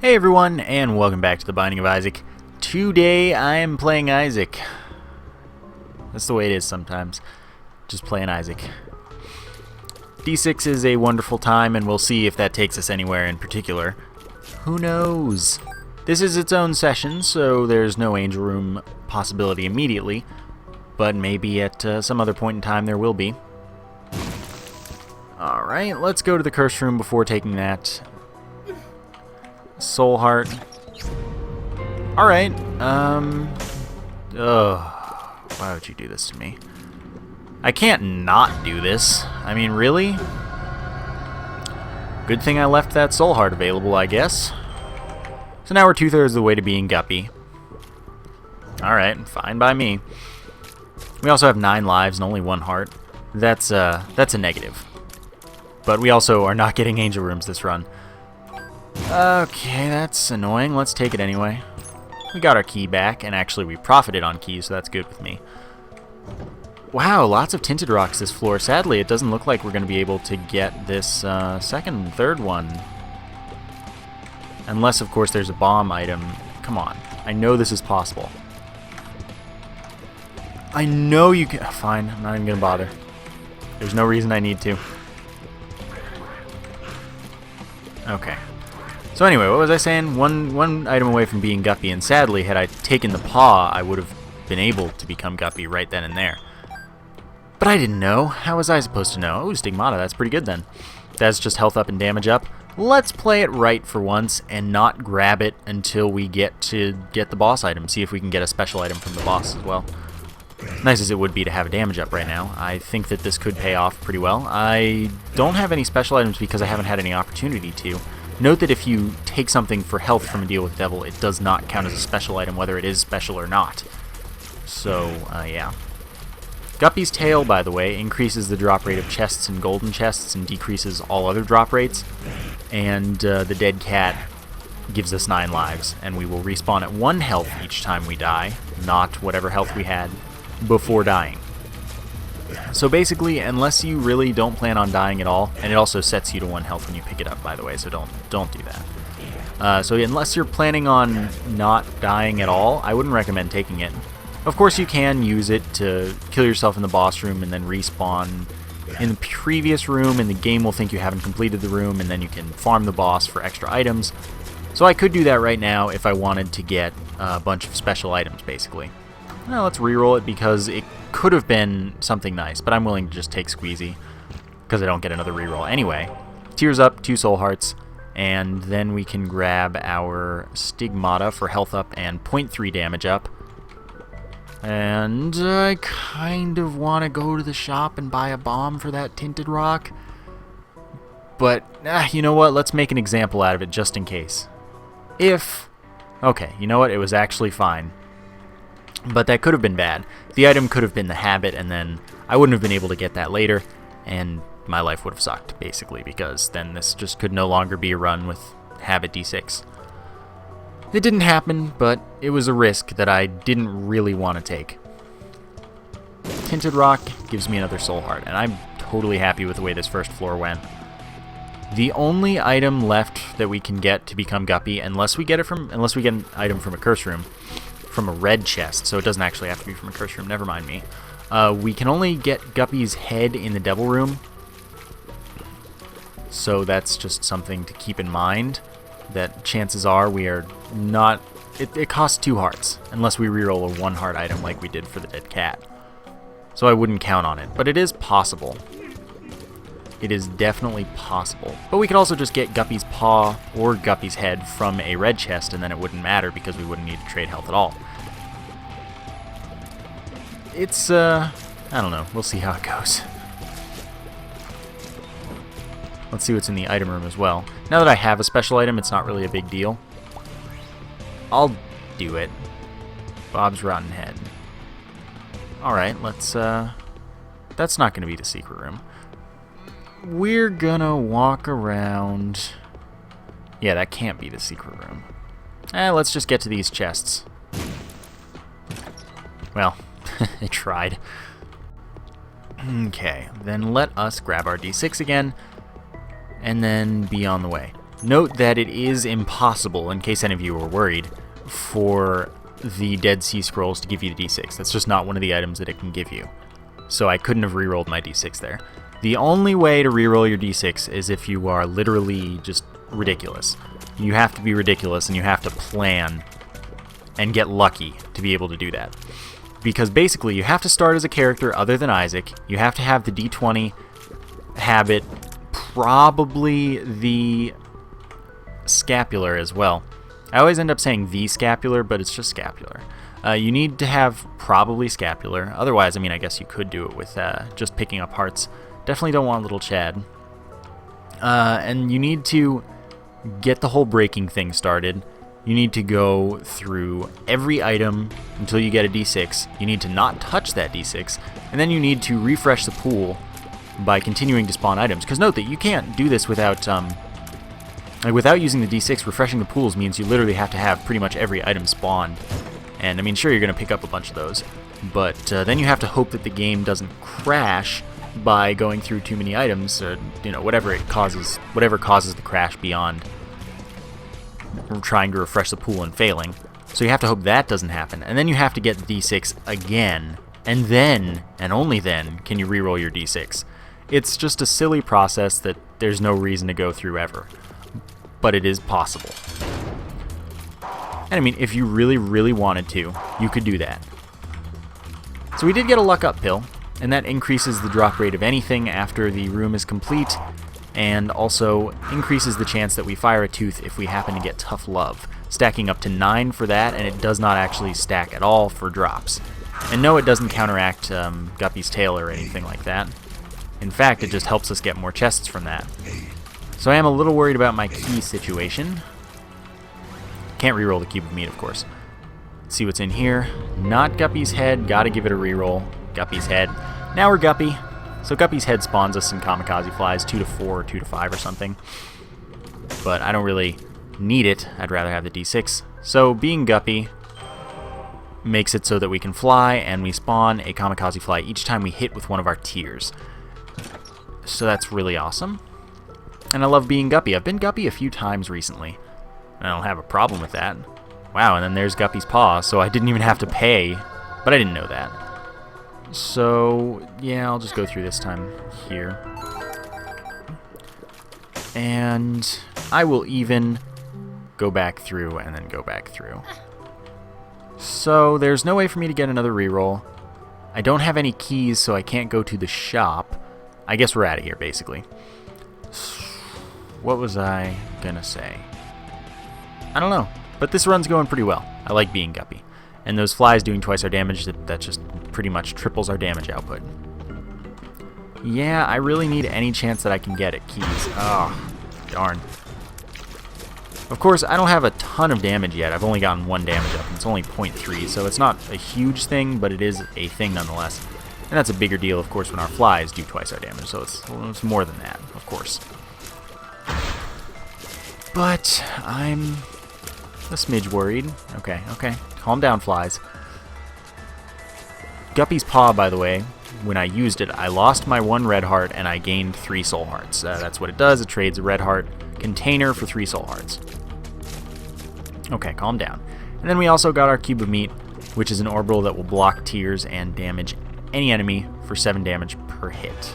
Hey everyone, and welcome back to The Binding of Isaac. Today I am playing Isaac. That's the way it is sometimes. Just playing Isaac. D6 is a wonderful time, and we'll see if that takes us anywhere in particular. Who knows? This is its own session, so there's no Angel Room possibility immediately, but maybe at some other point in time there will be. Alright, let's go to the Curse Room before taking that. Soul Heart. Alright, why would you do this to me? I can't not do this. I mean, really? Good thing I left that Soul Heart available, I guess. So now we're 2/3 of the way to being Guppy. Alright, fine by me. We also have 9 lives and only 1 heart. That's a negative. But we also are not getting Angel Rooms this run. Okay, that's annoying. Let's take it anyway. We got our key back, and actually we profited on keys, so that's good with me. Wow, lots of tinted rocks this floor. Sadly, it doesn't look like we're going to be able to get this second and third one. Unless, of course, there's a bomb item. Come on. I know this is possible. I know you can... Fine, I'm not even going to bother. There's no reason I need to. Okay. So anyway, what was I saying? One item away from being Guppy, and sadly, had I taken the paw, I would have been able to become Guppy right then and there. But I didn't know. How was I supposed to know? Oh, Stigmata, that's pretty good then. That's just health up and damage up. Let's play it right for once and not grab it until we get the boss item. See if we can get a special item from the boss as well. Nice as it would be to have a damage up right now, I think that this could pay off pretty well. I don't have any special items because I haven't had any opportunity to. Note that if you take something for health from a deal with Devil, it does not count as a special item, whether it is special or not. So, yeah. Guppy's tail, by the way, increases the drop rate of chests and golden chests and decreases all other drop rates. And the dead cat gives us 9 lives, and we will respawn at 1 health each time we die, not whatever health we had before dying. So basically, unless you really don't plan on dying at all, and it also sets you to 1 health when you pick it up, by the way, so don't do that. So unless you're planning on not dying at all, I wouldn't recommend taking it. Of course, you can use it to kill yourself in the boss room and then respawn in the previous room, and the game will think you haven't completed the room, and then you can farm the boss for extra items. So I could do that right now if I wanted to get a bunch of special items, basically. Well, let's reroll it because it could have been something nice, but I'm willing to just take Squeezy because I don't get another reroll. Anyway, Tears up, 2 Soul Hearts, and then we can grab our Stigmata for health up and 0.3 damage up. And I kind of want to go to the shop and buy a bomb for that tinted rock. But, you know what? Let's make an example out of it just in case. Okay, you know what? It was actually fine. But that could have been bad. The item could have been the habit, and then I wouldn't have been able to get that later, and my life would have sucked, basically, because then this just could no longer be a run with habit D6. It didn't happen, but it was a risk that I didn't really want to take. Tinted Rock gives me another Soul Heart, and I'm totally happy with the way this first floor went. The only item left that we can get to become Guppy, unless we get an item from a Curse Room, from a red chest, so it doesn't actually have to be from a Curse Room, never mind me. We can only get Guppy's head in the Devil Room, so that's just something to keep in mind, that chances are we are not... It costs 2 hearts, unless we reroll a 1 heart item like we did for the dead cat. So I wouldn't count on it, but it is possible. It is definitely possible. But we could also just get Guppy's paw or Guppy's head from a red chest, and then it wouldn't matter because we wouldn't need to trade health at all. It's, I don't know. We'll see how it goes. Let's see what's in the item room as well. Now that I have a special item, it's not really a big deal. I'll do it. Bob's Rotten Head. Alright, let's, that's not going to be the secret room. We're gonna walk around... Yeah, that can't be the secret room. Let's just get to these chests. Well, I tried. Okay, then let us grab our D6 again, and then be on the way. Note that it is impossible, in case any of you were worried, for the Dead Sea Scrolls to give you the D6. That's just not one of the items that it can give you. So I couldn't have rerolled my D6 there. The only way to reroll your D6 is if you are literally just ridiculous. You have to be ridiculous, and you have to plan and get lucky to be able to do that. Because basically, you have to start as a character other than Isaac. You have to have the D20 habit, probably the scapular as well. I always end up saying the scapular, but it's just scapular. You need to have probably scapular. Otherwise, I mean, I guess you could do it with just picking up hearts. Definitely don't want little Chad. And you need to get the whole breaking thing started. You need to go through every item until you get a D6. You need to not touch that D6. And then you need to refresh the pool by continuing to spawn items. Because note that you can't do this without without using the D6. Refreshing the pools means you literally have to have pretty much every item spawned. And I mean, sure, you're going to pick up a bunch of those, but then you have to hope that the game doesn't crash by going through too many items, or whatever causes the crash beyond trying to refresh the pool and failing. So you have to hope that doesn't happen, and then you have to get the D6 again, and then, and only then, can you reroll your D6. It's just a silly process that there's no reason to go through ever, but it is possible. And I mean, if you really, really wanted to, you could do that. So we did get a luck up pill, and that increases the drop rate of anything after the room is complete, and also increases the chance that we fire a tooth if we happen to get tough love, stacking up to 9 for that, and it does not actually stack at all for drops. And no, it doesn't counteract Guppy's tail or anything like that. In fact, it just helps us get more chests from that. So I am a little worried about my key situation. Can't reroll the cube of meat, of course. Let's see what's in here. Not Guppy's head. Gotta give it a reroll. Guppy's head. Now we're Guppy. So Guppy's head spawns us some kamikaze flies, 2 to 4 or 2 to 5 or something. But I don't really need it. I'd rather have the D6. So being Guppy makes it so that we can fly, and we spawn a kamikaze fly each time we hit with one of our tiers. So that's really awesome. And I love being Guppy. I've been Guppy a few times recently. I don't have a problem with that. Wow, and then there's Guppy's paw, so I didn't even have to pay, but I didn't know that. So, yeah, I'll just go through this time here. And I will even go back through and then go back through. So there's no way for me to get another reroll. I don't have any keys, so I can't go to the shop. I guess we're out of here, basically. What was I gonna say? I don't know, but this run's going pretty well. I like being Guppy. And those flies doing twice our damage, that just pretty much triples our damage output. Yeah, I really need any chance that I can get at keys. Oh, darn. Of course, I don't have a ton of damage yet. I've only gotten 1 damage up, and it's only 0.3, so it's not a huge thing, but it is a thing nonetheless. And that's a bigger deal, of course, when our flies do twice our damage, so it's more than that, of course. But I'm a smidge worried. Okay, calm down, flies. Guppy's paw, by the way, when I used it, I lost my 1 red heart and I gained 3 soul hearts. That's what it does. It trades a red heart container for 3 soul hearts. Okay, calm down. And then we also got our cube of meat, which is an orbital that will block tiers and damage any enemy for 7 damage per hit.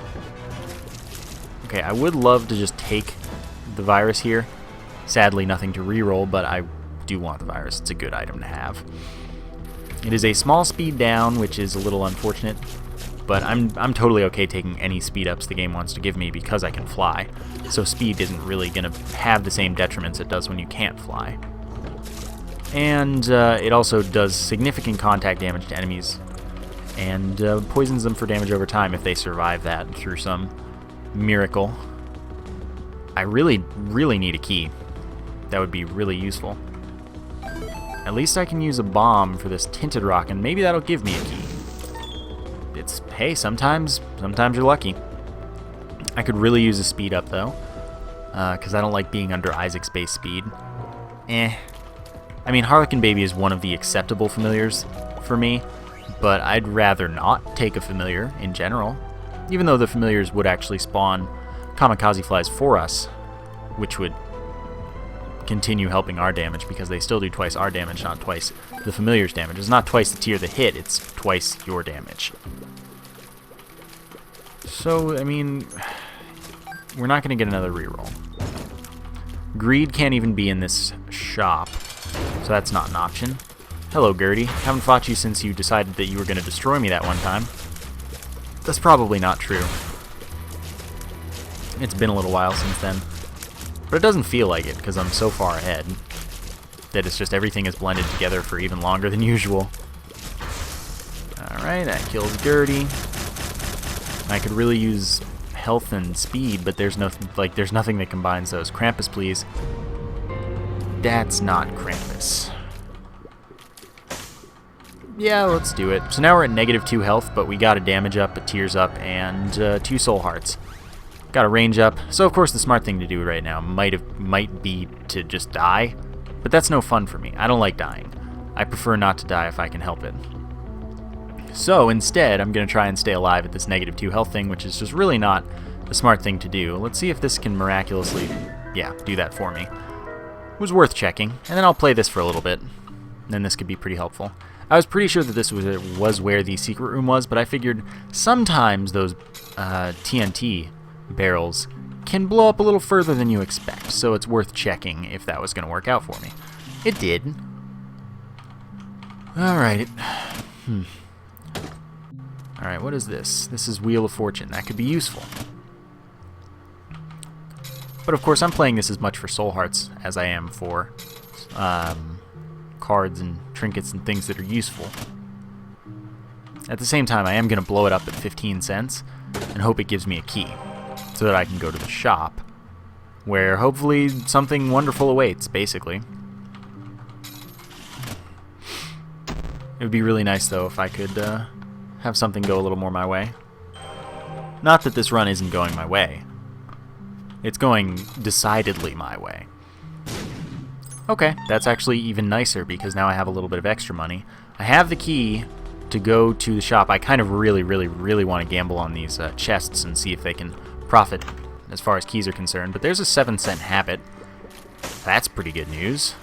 Okay, I would love to just take the virus here. Sadly, nothing to reroll, but I do want the virus. It's a good item to have. It is a small speed down, which is a little unfortunate, but I'm totally okay taking any speed ups the game wants to give me because I can fly. So speed isn't really going to have the same detriments it does when you can't fly. And it also does significant contact damage to enemies and poisons them for damage over time if they survive that through some miracle. I really, really need a key. That would be really useful. At least I can use a bomb for this tinted rock, and maybe that'll give me a key. It's, hey, sometimes you're lucky. I could really use a speed up, though, because I don't like being under Isaac's base speed. I mean, Harlequin Baby is one of the acceptable familiars for me, but I'd rather not take a familiar in general, even though the familiars would actually spawn kamikaze flies for us, which would continue helping our damage because they still do twice our damage, not twice the familiar's damage. It's not twice the tier that hit, it's twice your damage. So, I mean, we're not going to get another reroll. Greed can't even be in this shop, so that's not an option. Hello, Gertie. Haven't fought you since you decided that you were going to destroy me that one time. That's probably not true. It's been a little while since then. But it doesn't feel like it, because I'm so far ahead that it's just everything is blended together for even longer than usual. Alright, that kills Gertie. I could really use health and speed, but there's nothing that combines those. Krampus, please. That's not Krampus. Yeah, let's do it. So now we're at -2 health, but we got a damage up, a tears up, and 2 soul hearts. Got a range up, so of course the smart thing to do right now might be to just die, but that's no fun for me. I don't like dying. I prefer not to die if I can help it. So instead, I'm going to try and stay alive at this -2 health thing, which is just really not the smart thing to do. Let's see if this can miraculously, yeah, do that for me. It was worth checking, and then I'll play this for a little bit, and then this could be pretty helpful. I was pretty sure that this was where the secret room was, but I figured sometimes those TNT barrels can blow up a little further than you expect, so it's worth checking if that was going to work out for me. It did. Alright. Alright, what is this? This is Wheel of Fortune. That could be useful. But of course, I'm playing this as much for soul hearts as I am for cards and trinkets and things that are useful. At the same time, I am going to blow it up at 15 cents and hope it gives me a key so that I can go to the shop where hopefully something wonderful awaits, basically. It would be really nice, though, if I could have something go a little more my way. Not that this run isn't going my way. It's going decidedly my way. Okay, that's actually even nicer because now I have a little bit of extra money. I have the key to go to the shop. I kind of really want to gamble on these chests and see if they can profit as far as keys are concerned. But there's a 7-cent habit. That's pretty good news.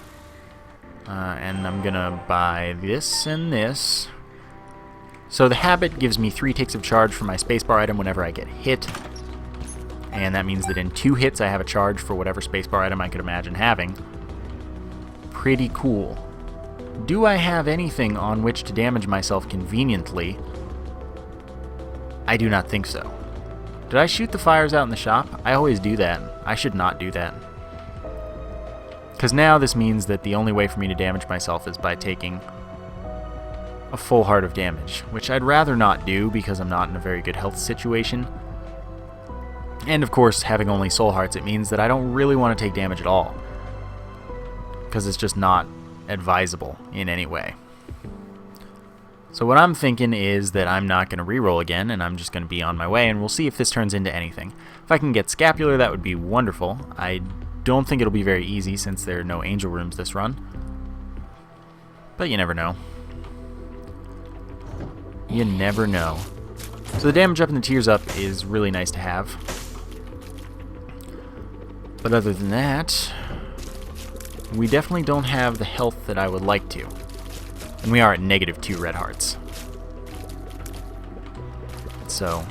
And I'm gonna buy this and this. So the habit gives me 3 ticks of charge for my spacebar item whenever I get hit. And that means that in 2 hits I have a charge for whatever spacebar item I could imagine having. Pretty cool. Do I have anything on which to damage myself conveniently? I do not think so. Did I shoot the fires out in the shop? I always do that. I should not do that. Because now this means that the only way for me to damage myself is by taking a full heart of damage, which I'd rather not do because I'm not in a very good health situation. And of course, having only soul hearts, it means that I don't really want to take damage at all, because it's just not advisable in any way. So what I'm thinking is that I'm not going to reroll again, and I'm just going to be on my way, and we'll see if this turns into anything. If I can get Scapular, that would be wonderful. I don't think it'll be very easy since there are no angel rooms this run, but you never know. You never know. So the damage up and the tears up is really nice to have. But other than that, we definitely don't have the health that I would like to. And we are at -2 red hearts. So,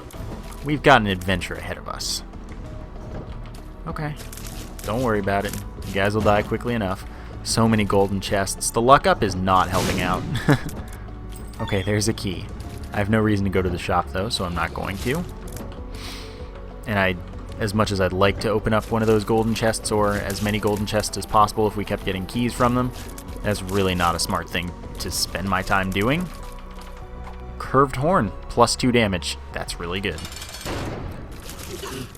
we've got an adventure ahead of us. Okay. Don't worry about it. You guys will die quickly enough. So many golden chests. The luck up is not helping out. Okay, there's a key. I have no reason to go to the shop, though, so I'm not going to. And as much as I'd like to open up one of those golden chests, or as many golden chests as possible if we kept getting keys from them, that's really not a smart thing to spend my time doing. Curved Horn, +2 damage. That's really good.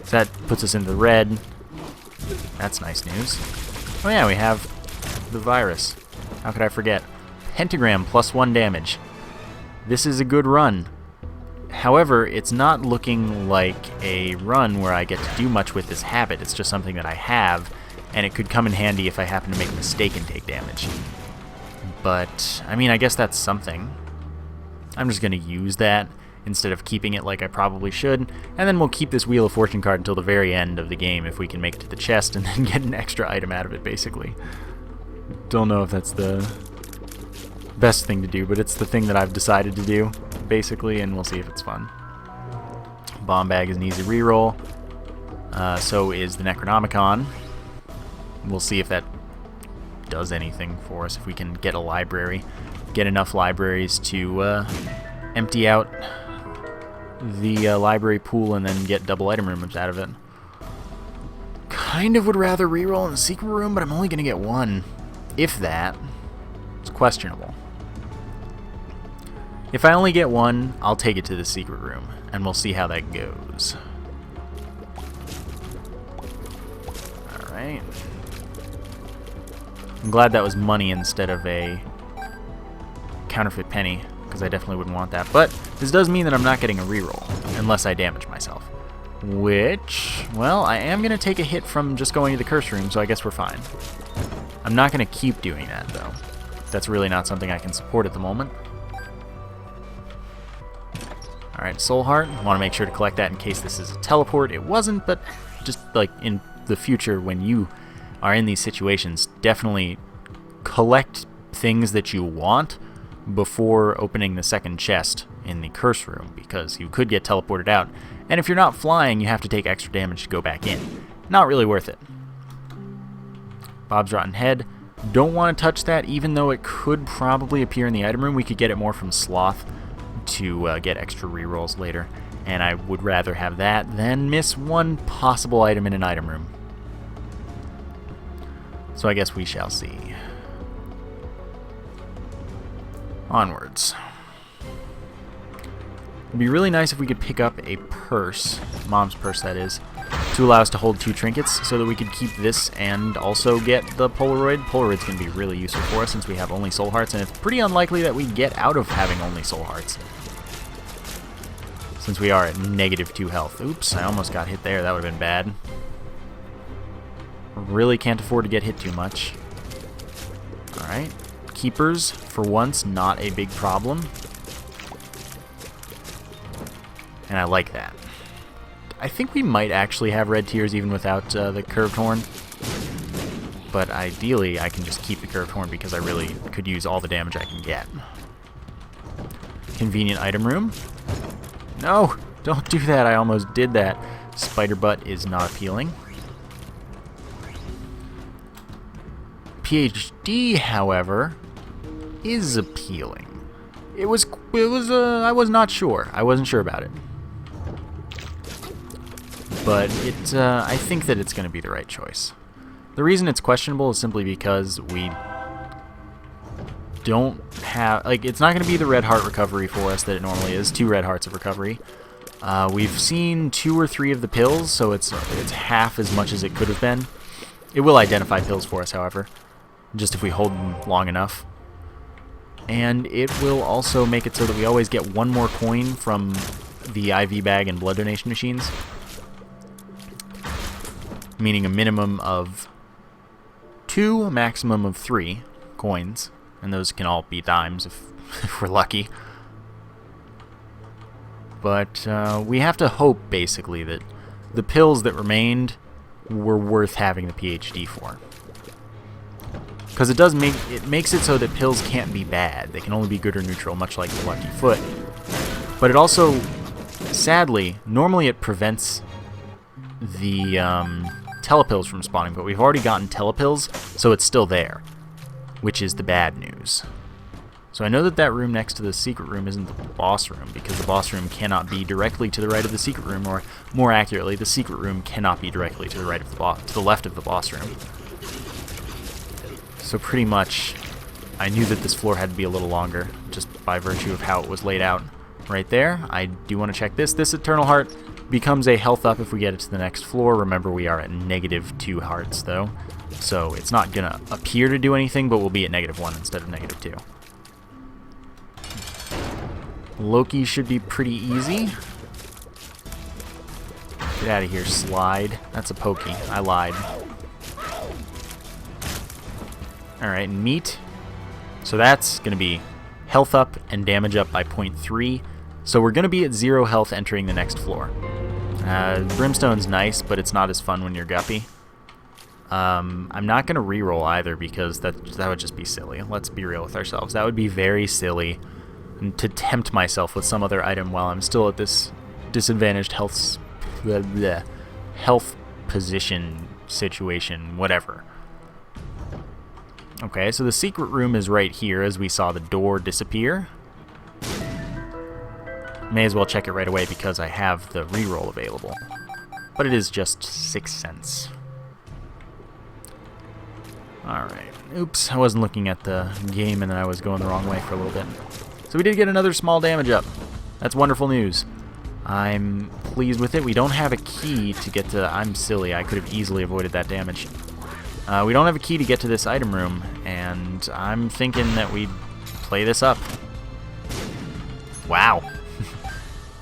So that puts us into the red. That's nice news. Oh yeah, we have the virus. How could I forget? Pentagram, +1 damage. This is a good run. However, it's not looking like a run where I get to do much with this habit. It's just something that I have, and it could come in handy if I happen to make a mistake and take damage. But, I mean, I guess that's something. I'm just going to use that instead of keeping it like I probably should. And then we'll keep this Wheel of Fortune card until the very end of the game if we can make it to the chest and then get an extra item out of it, basically. Don't know if that's the best thing to do, but it's the thing that I've decided to do, basically, and we'll see if it's fun. Bomb Bag is an easy reroll. So is the Necronomicon. We'll see if that does anything for us, if we can get a library. Get enough libraries to empty out the library pool and then get double item rooms out of it. Kind of would rather reroll in the secret room, but I'm only going to get one. If that. It's questionable. If I only get one, I'll take it to the secret room, and we'll see how that goes. Alright. I'm glad that was money instead of a counterfeit penny, because I definitely wouldn't want that. But this does mean that I'm not getting a reroll, unless I damage myself. Which, well, I am going to take a hit from just going to the curse room, so I guess we're fine. I'm not going to keep doing that, though. That's really not something I can support at the moment. Alright, Soul Heart. Want to make sure to collect that in case this is a teleport. It wasn't, but just like in the future when you are in these situations, definitely collect things that you want before opening the second chest in the curse room, because you could get teleported out. And if you're not flying, you have to take extra damage to go back in. Not really worth it. Bob's Rotten Head. Don't want to touch that, even though it could probably appear in the item room. We could get it more from Sloth to get extra rerolls later, and I would rather have that than miss one possible item in an item room. So I guess we shall see. Onwards. It'd be really nice if we could pick up a purse, mom's purse that is, to allow us to hold 2 trinkets so that we could keep this and also get the Polaroid. Polaroid's going to be really useful for us since we have only soul hearts, and it's pretty unlikely that we get out of having only soul hearts, since we are at -2 health. Oops, I almost got hit there. That would have been bad. Really can't afford to get hit too much. Alright. Keepers, for once, not a big problem. And I like that. I think we might actually have red tiers even without the curved horn. But ideally, I can just keep the curved horn because I really could use all the damage I can get. Convenient item room. No! Don't do that. I almost did that. Spider butt is not appealing. PhD, however, is appealing. I was not sure. I wasn't sure about it. But I think that it's going to be the right choice. The reason it's questionable is simply because we don't have, like, it's not going to be the red heart recovery for us that it normally is. 2 red hearts of recovery. We've seen 2 or 3 of the pills, so it's half as much as it could have been. It will identify pills for us, however, just if we hold them long enough. And it will also make it so that we always get 1 more coin from the IV bag and blood donation machines, meaning a minimum of 2, a maximum of 3 coins, and those can all be dimes if we're lucky. But we have to hope, basically, that the pills that remained were worth having the PhD for. Because it makes it so that pills can't be bad. They can only be good or neutral, much like the Lucky Foot. But it also, sadly, normally it prevents the telepills from spawning, but we've already gotten telepills, so it's still there, which is the bad news. So I know that that room next to the secret room isn't the boss room, because the boss room cannot be directly to the right of the secret room, or more accurately, the secret room cannot be directly to the right of to the left of the boss room. So pretty much, I knew that this floor had to be a little longer, just by virtue of how it was laid out right there. I do want to check this. This Eternal Heart becomes a health up if we get it to the next floor. Remember, we are at -2 hearts, though, so it's not going to appear to do anything, but we'll be at -1 instead of -2. Loki should be pretty easy. Get out of here, slide. That's a pokey. I lied. Alright, meat. So that's going to be health up and damage up by 0.3. So we're going to be at 0 health entering the next floor. Brimstone's nice, but it's not as fun when you're Guppy. I'm not going to reroll either because that would just be silly. Let's be real with ourselves. That would be very silly to tempt myself with some other item while I'm still at this disadvantaged health position situation, whatever. Okay, so the secret room is right here as we saw the door disappear. May as well check it right away because I have the reroll available. But it is just 6 cents. Alright. Oops, I wasn't looking at the game and I was going the wrong way for a little bit. So we did get another small damage up. That's wonderful news. I'm pleased with it. We don't have a key to get to... I'm silly. I could have easily avoided that damage. We don't have a key to get to this item room, and I'm thinking that we play this up. Wow.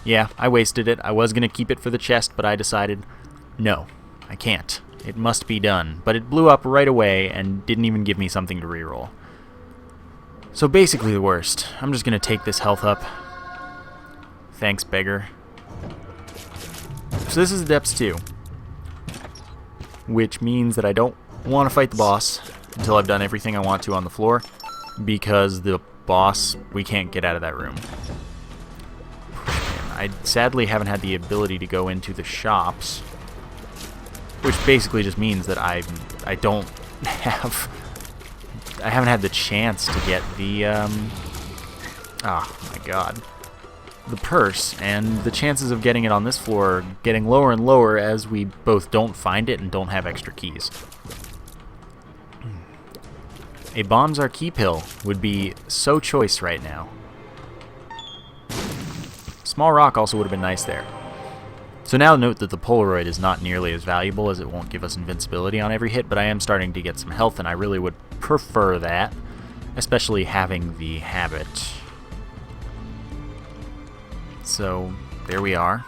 Yeah, I wasted it. I was going to keep it for the chest, but I decided, no, I can't. It must be done. But it blew up right away and didn't even give me something to reroll. So basically the worst. I'm just going to take this health up. Thanks, beggar. So this is Depths 2. Which means that I don't want to fight the boss until I've done everything I want to on the floor. Because the boss, we can't get out of that room. I sadly haven't had the ability to go into the shops, which basically just means that I haven't had the chance to get the oh my god, the purse, and the chances of getting it on this floor are getting lower and lower as we both don't find it and don't have extra keys. A Bombs Are Key Pill would be so choice right now. Small rock also would have been nice there. So now note that the Polaroid is not nearly as valuable as it won't give us invincibility on every hit, but I am starting to get some health and I really would prefer that, especially having the habit. So there we are.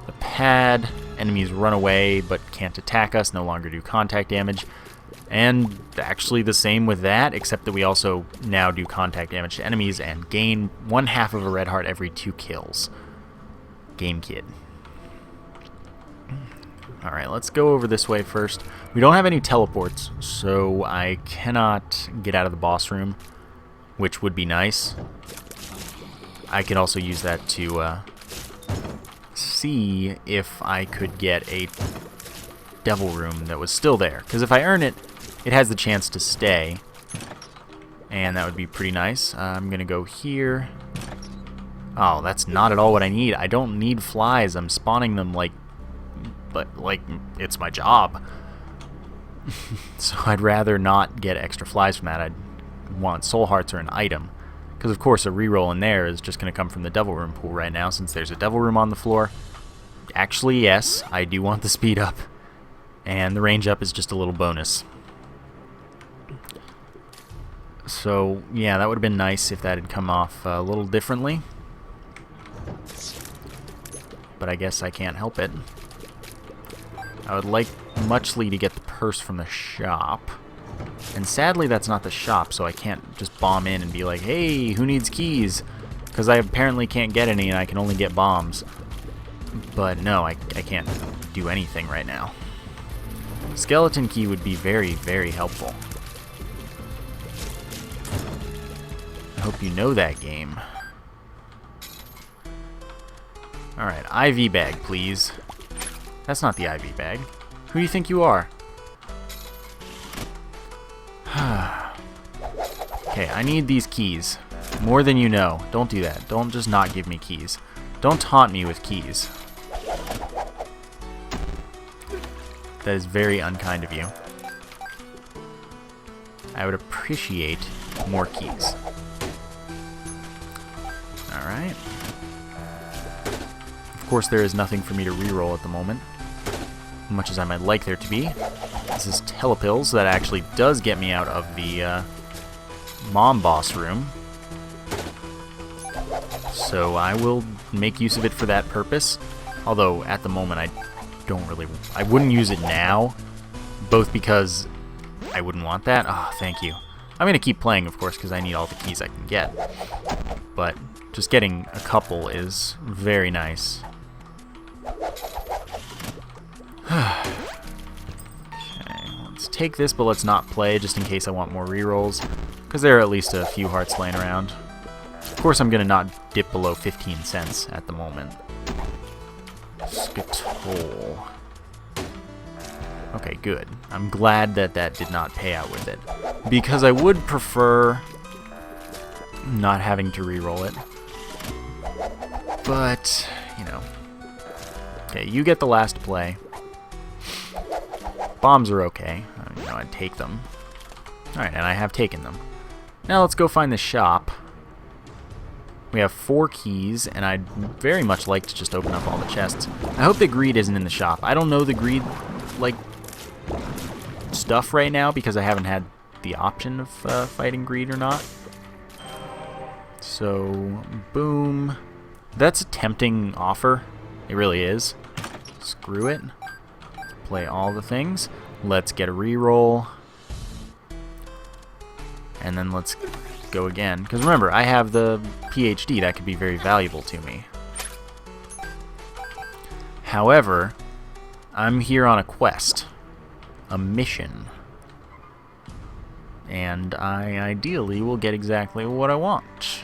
The pad, enemies run away but can't attack us, no longer do contact damage. And actually the same with that, except that we also now do contact damage to enemies and gain 1/2 of a red heart every 2 kills. Game Kid. Alright, let's go over this way first. We don't have any teleports, so I cannot get out of the boss room, which would be nice. I could also use that to see if I could get a devil room that was still there. Because if I earn it, it has the chance to stay, and that would be pretty nice. I'm going to go here. Oh, that's not at all what I need. I don't need flies. I'm spawning them like it's my job. So I'd rather not get extra flies from that. I'd want soul hearts or an item. Because of course a reroll in there is just going to come from the devil room pool right now since there's a devil room on the floor. Actually, yes, I do want the speed up. And the range up is just a little bonus. So, yeah, that would have been nice if that had come off a little differently. But I guess I can't help it. I would like muchly to get the purse from the shop. And sadly that's not the shop, so I can't just bomb in and be like, hey, who needs keys? Because I apparently can't get any and I can only get bombs. But no, I can't do anything right now. Skeleton key would be very, very helpful. I hope you know that game. Alright, IV bag, please. That's not the IV bag. Who do you think you are? Okay, I need these keys. More than you know. Don't do that. Don't just not give me keys. Don't taunt me with keys. That is very unkind of you. I would appreciate more keys. Alright. Of course, there is nothing for me to reroll at the moment, much as I might like there to be. This is telepills. That actually does get me out of the mom boss room. So I will make use of it for that purpose. Although, at the moment, I wouldn't use it now, both because I wouldn't want that. Oh, thank you. I'm going to keep playing, of course, because I need all the keys I can get. But just getting a couple is very nice. Okay, let's take this, but let's not play, just in case I want more rerolls, because there are at least a few hearts laying around. Of course, I'm going to not dip below 15 cents at the moment. Skittle. Okay, good. I'm glad that that did not pay out with it, because I would prefer not having to re-roll it. But, you know. Okay, you get the last play. Bombs are okay. You know, I'd take them. Alright, and I have taken them. Now let's go find the shop. We have 4 keys, and I'd very much like to just open up all the chests. I hope the greed isn't in the shop. I don't know the greed, like, stuff right now, because I haven't had the option of fighting greed or not. So, boom. That's a tempting offer. It really is. Screw it. Play all the things. Let's get a reroll. And then let's go again. Because remember, I have the PhD. That could be very valuable to me. However, I'm here on a quest. A mission. And I ideally will get exactly what I want.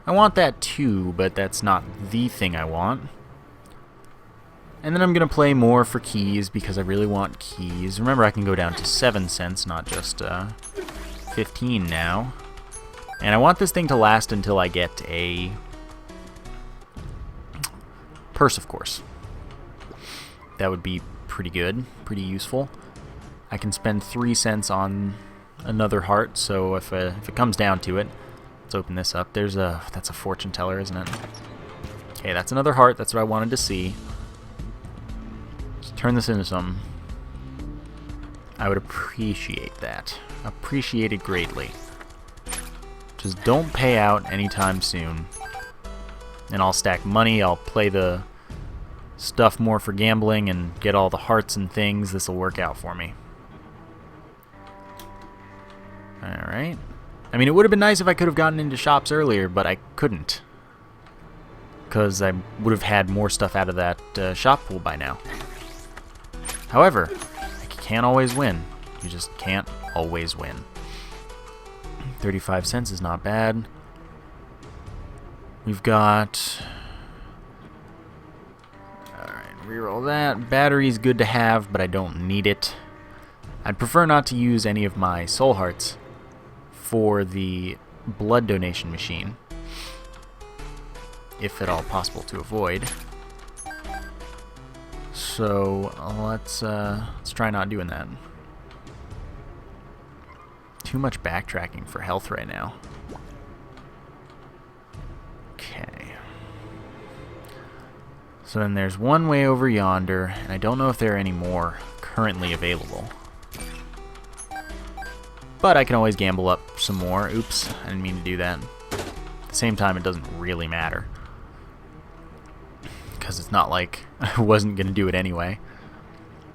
I want that too, but that's not the thing I want. And then I'm going to play more for keys because I really want keys. Remember, I can go down to 7 cents, not just 15 now. And I want this thing to last until I get a purse, of course. That would be pretty good, pretty useful. I can spend 3 cents on another heart, so if it comes down to it, let's open this up. That's a fortune teller, isn't it? Okay, that's another heart. That's what I wanted to see. Let's turn this into something. I would appreciate that. Appreciate it greatly. Just don't pay out anytime soon. And I'll stack money. I'll play the stuff more for gambling and get all the hearts and things. This will work out for me. Alright. I mean, it would have been nice if I could have gotten into shops earlier, but I couldn't. Because I would have had more stuff out of that shop pool by now. However, I can't always win. You just can't always win. 35 cents is not bad. We've got... Alright, reroll that. Battery's good to have, but I don't need it. I'd prefer not to use any of my soul hearts for the blood donation machine, if at all possible to avoid. So let's try not doing that. Too much backtracking for health right now. Okay. So then there's one way over yonder, and I don't know if there are any more currently available. But I can always gamble up some more. Oops, I didn't mean to do that. At the same time, it doesn't really matter. Because it's not like I wasn't going to do it anyway.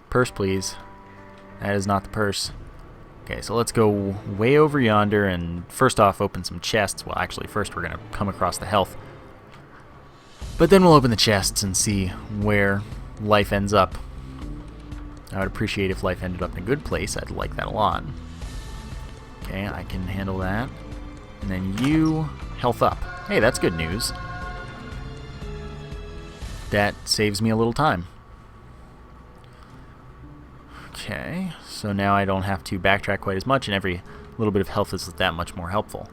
Purse, please. That is not the purse. Okay, so let's go way over yonder and first off open some chests. Well, actually, first we're going to come across the health. But then we'll open the chests and see where life ends up. I would appreciate if life ended up in a good place. I'd like that a lot. Okay, I can handle that. And then you, health up. Hey, that's good news. That saves me a little time. Okay, so now I don't have to backtrack quite as much, and every little bit of health is that much more helpful.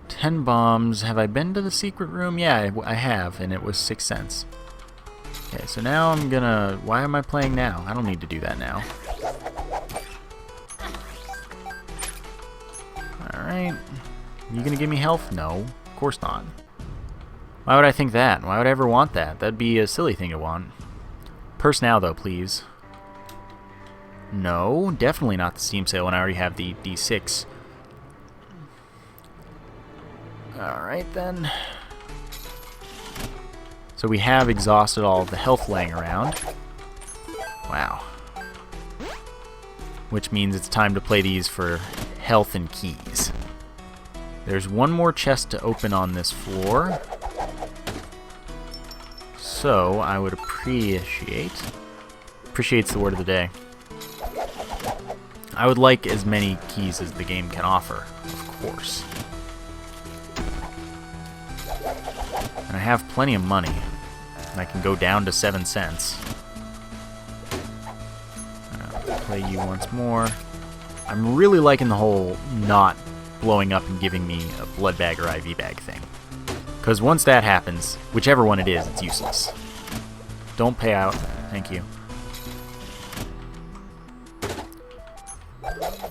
10 bombs. Have I been to the secret room? Yeah, I have, and it was 6 cents. Okay, so now I'm gonna... Why am I playing now? I don't need to do that now. Alright. You gonna give me health? No, of course not. Why would I think that? Why would I ever want that? That'd be a silly thing to want. Purse now, though, please. No, definitely not the Steam sale when I already have the D6. Alright, then. So we have exhausted all of the health laying around. Wow. Which means it's time to play these for health and keys. There's one more chest to open on this floor. So, I would appreciate's the word of the day. I would like as many keys as the game can offer, of course. And I have plenty of money. And I can go down to 7 cents. Play you once more. I'm really liking the whole not blowing up and giving me a blood bag or IV bag thing. Because once that happens, whichever one it is, it's useless. Don't pay out. Thank you.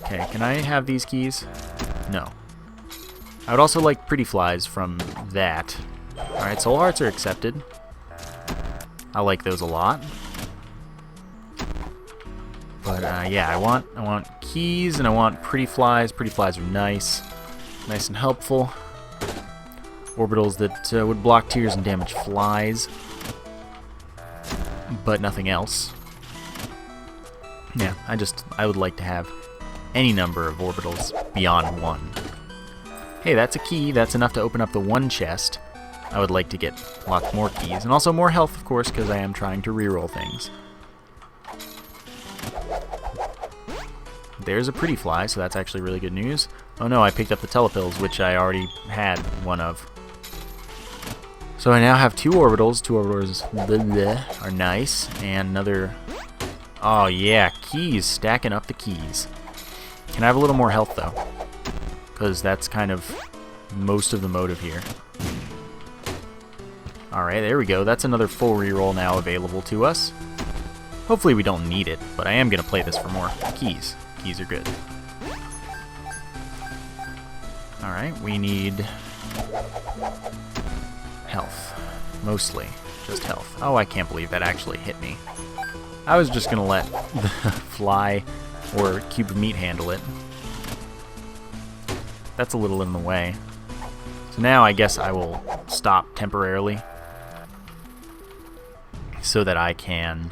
Okay, can I have these keys? No. I would also like pretty flies from that. Alright, soul hearts are accepted. I like those a lot. But yeah, I want keys and I want pretty flies. Pretty flies are nice. Nice and helpful. Orbitals that would block tears and damage flies. But nothing else. Yeah, I would like to have any number of orbitals beyond 1. Hey, that's a key. That's enough to open up the 1 chest. I would like to get lots more keys. And also more health, of course, because I am trying to reroll things. There's a pretty fly, so that's actually really good news. Oh no, I picked up the telepills, which I already had one of. So I now have 2 orbitals. 2 orbitals are nice. And another... Oh yeah, keys. Stacking up the keys. Can I have a little more health, though? Because that's kind of most of the motive here. Alright, there we go. That's another full reroll now available to us. Hopefully we don't need it, but I am going to play this for more keys. Keys are good. Alright, we need health. Mostly. Just health. Oh, I can't believe that actually hit me. I was just going to let the fly or cube of meat handle it. That's a little in the way. So now I guess I will stop temporarily so that I can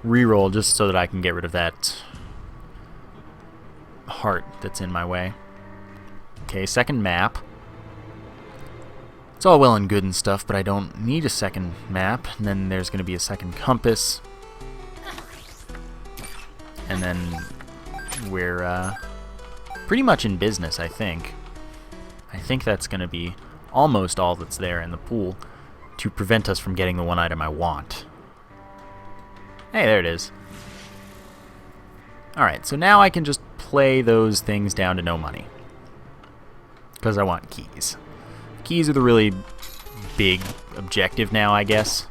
reroll, just so that I can get rid of that heart that's in my way. Okay, second map. It's all well and good and stuff, but I don't need a second map. And then there's going to be a second compass. And then we're pretty much in business, I think. I think that's going to be almost all that's there in the pool to prevent us from getting the one item I want. Hey, there it is. Alright, so now I can just play those things down to no money. Because I want keys. Keys are the really big objective now, I guess.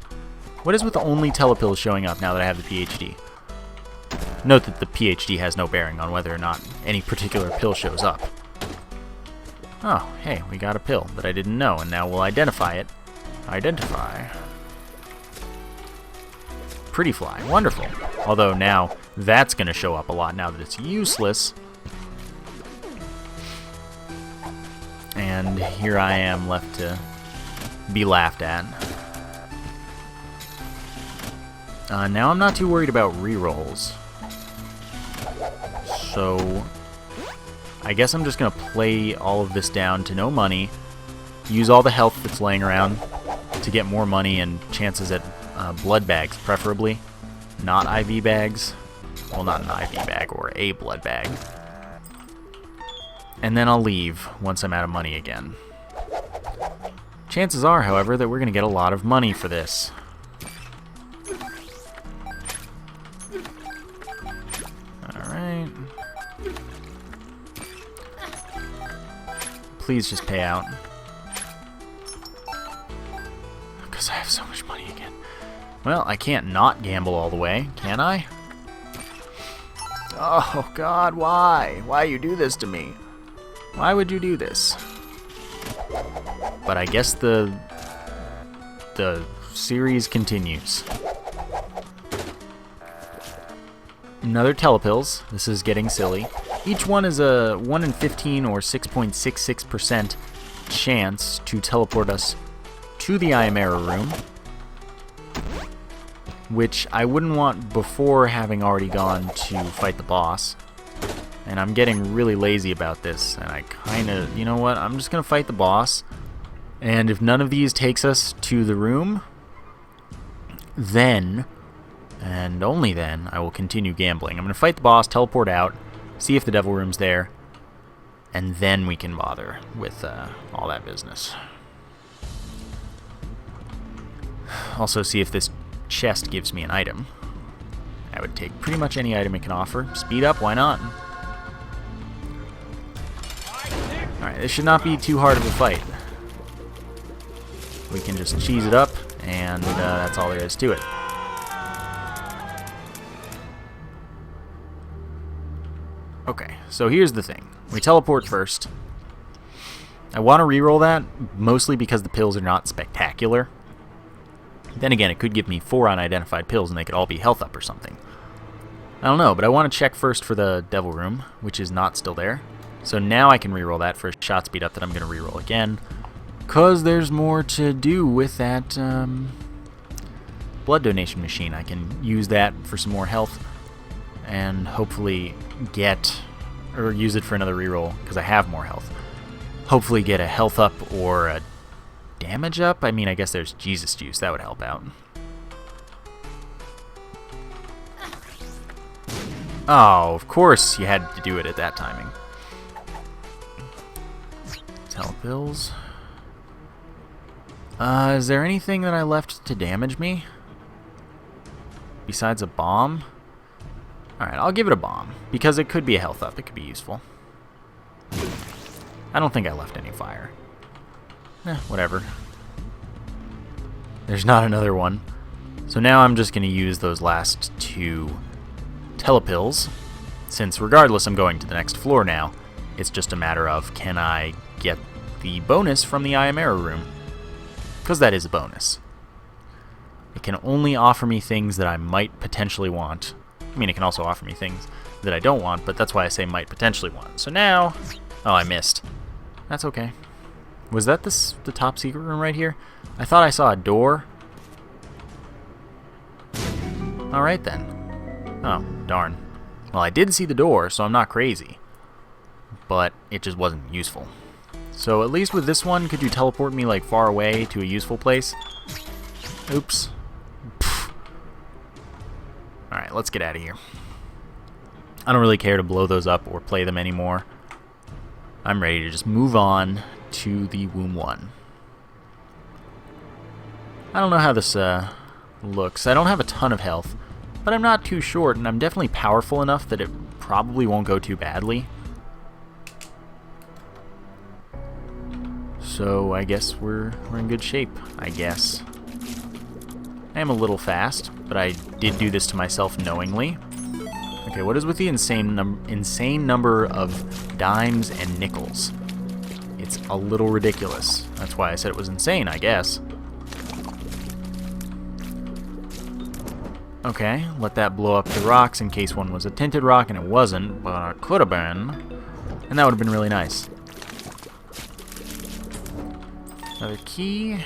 What is with the only telepills showing up now that I have the PhD? Note that the PhD has no bearing on whether or not any particular pill shows up. Oh, hey, we got a pill that I didn't know, and now we'll identify it. Identify. Pretty fly. Wonderful. Although now that's going to show up a lot now that it's useless. And here I am left to be laughed at. Now I'm not too worried about rerolls. So I guess I'm just going to play all of this down to no money, use all the health that's laying around to get more money and chances at blood bags, preferably. Not IV bags. Well, not an IV bag or a blood bag. And then I'll leave once I'm out of money again. Chances are, however, that we're going to get a lot of money for this. Alright. Please just pay out. Because I have so much money again. Well, I can't not gamble all the way, can I? Oh, God, why? Why you do this to me? Why would you do this? But I guess the series continues. Another telepills. This is getting silly. Each one is a 1 in 15 or 6.66% chance to teleport us to the Ayamera room, which I wouldn't want before having already gone to fight the boss. and I'm getting really lazy about this, and I kind of, you know what, I'm just going to fight the boss, and if none of these takes us to the room, then, and only then, I will continue gambling. I'm going to fight the boss, teleport out, see if the devil room's there, and then we can bother with all that business. Also see if this chest gives me an item. I would take pretty much any item it can offer. Speed up, why not? Alright, this should not be too hard of a fight. We can just cheese it up, and that's all there is to it. Okay, so here's the thing. We teleport first. I want to reroll that, mostly because the pills are not spectacular. Then again, it could give me 4 unidentified pills, and they could all be health up or something. I don't know, but I want to check first for the devil room, which is not still there. So now I can reroll that for a shot speed up that I'm going to reroll again, because there's more to do with that blood donation machine. I can use that for some more health, and hopefully get, or use it for another reroll, because I have more health. Hopefully get a health up or a damage up? I mean, I guess there's Jesus Juice. That would help out. Oh, of course you had to do it at that timing. Telepills. Is there anything that I left to damage me? Besides a bomb? Alright, I'll give it a bomb, because it could be a health up. It could be useful. I don't think I left any fire. Whatever. There's not another one. So now I'm just going to use those last 2 telepills, since regardless I'm going to the next floor now. It's just a matter of, can I get the bonus from the Ayamera room? Because that is a bonus. It can only offer me things that I might potentially want. I mean, it can also offer me things that I don't want, but that's why I say might potentially want. So now... Oh, I missed. That's okay. Was that the top secret room right here? I thought I saw a door. Alright then. Oh, darn. Well, I did see the door, so I'm not crazy. But it just wasn't useful. So at least with this one, could you teleport me like far away to a useful place? Oops. Alright, let's get out of here. I don't really care to blow those up or play them anymore. I'm ready to just move on to the Womb 1. I don't know how this looks. I don't have a ton of health, but I'm not too short, and I'm definitely powerful enough that it probably won't go too badly. So I guess we're in good shape, I guess. I am a little fast, but I did do this to myself knowingly. Okay, what is with the insane number of dimes and nickels? It's a little ridiculous. That's why I said it was insane, I guess. Okay, let that blow up the rocks in case one was a tinted rock, and it wasn't, but it could have been. And that would have been really nice. Another key.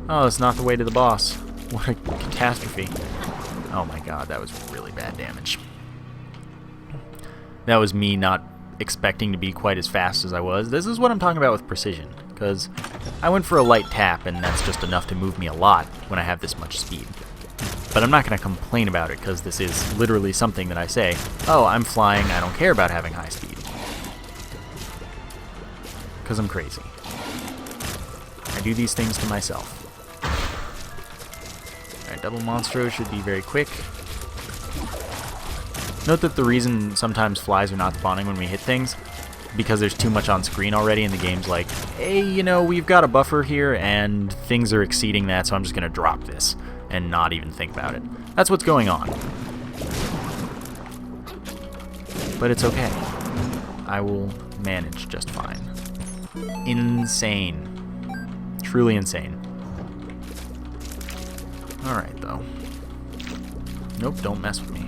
Oh, it's not the way to the boss. What a catastrophe. Oh my god, that was really bad damage. That was me not expecting to be quite as fast as I was. This is what I'm talking about with precision, because I went for a light tap, and that's just enough to move me a lot when I have this much speed. But I'm not going to complain about it, because this is literally something that I say, oh, I'm flying, I don't care about having high speed. Because I'm crazy. I do these things to myself. Alright, double monstro should be very quick. Note that the reason sometimes flies are not spawning when we hit things, because there's too much on screen already, and the game's like, hey, you know, we've got a buffer here, and things are exceeding that, so I'm just going to drop this, and not even think about it. That's what's going on. But it's okay. I will manage just fine. Insane. Truly insane. Alright, though. Nope, don't mess with me.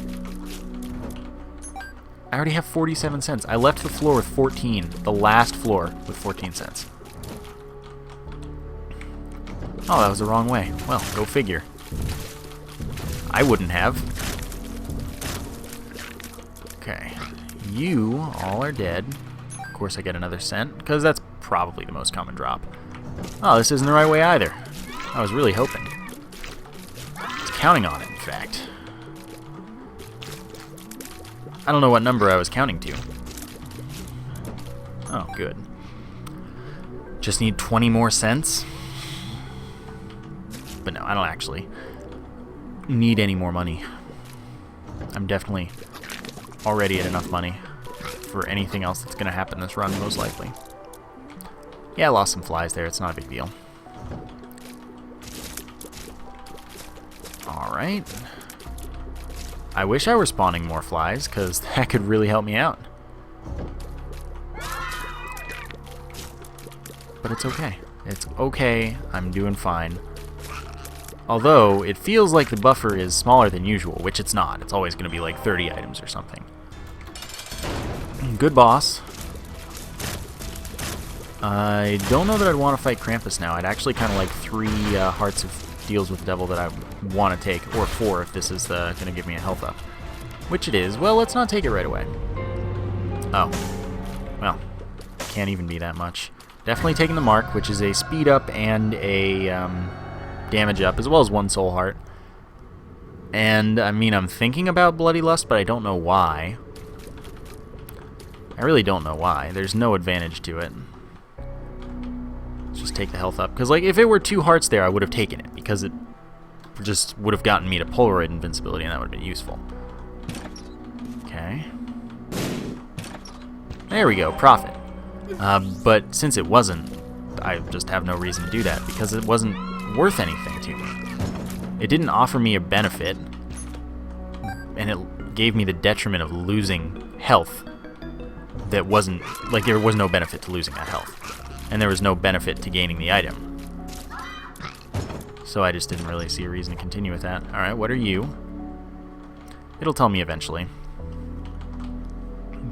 I already have 47 cents. I left the floor with 14. The last floor with 14 cents. Oh, that was the wrong way. Well, go figure. I wouldn't have. Okay. You all are dead. Of course I get another cent, because that's probably the most common drop. Oh, this isn't the right way either. I was really hoping. I was counting on it, in fact. I don't know what number I was counting to. Oh, good. Just need 20 more cents. But no, I don't actually need any more money. I'm definitely already at enough money for anything else that's going to happen this run, most likely. Yeah, I lost some flies there. It's not a big deal. Alright. I wish I were spawning more flies, because that could really help me out. But it's okay. It's okay. I'm doing fine. Although, it feels like the buffer is smaller than usual, which it's not. It's always going to be like 30 items or something. Good boss. I don't know that I'd want to fight Krampus now. I'd actually kind of like 3 hearts of deals with the devil that I want to take, or 4 if this is going to give me a health up. Which it is. Well, let's not take it right away. Oh. Well, can't even be that much. Definitely taking the mark, which is a speed up and a damage up, as well as 1 soul heart. And, I mean, I'm thinking about Bloody Lust, but I don't know why. I really don't know why. There's no advantage to it. Let's just take the health up. Because, like, if it were 2 hearts there, I would have taken it, because it just would have gotten me to Polaroid invincibility, and that would have been useful. Okay. There we go, profit. But since it wasn't, I just have no reason to do that, because it wasn't worth anything to me. It didn't offer me a benefit, and it gave me the detriment of losing health that wasn't, like, there was no benefit to losing that health, and there was no benefit to gaining the item. So I just didn't really see a reason to continue with that. Alright, what are you? It'll tell me eventually.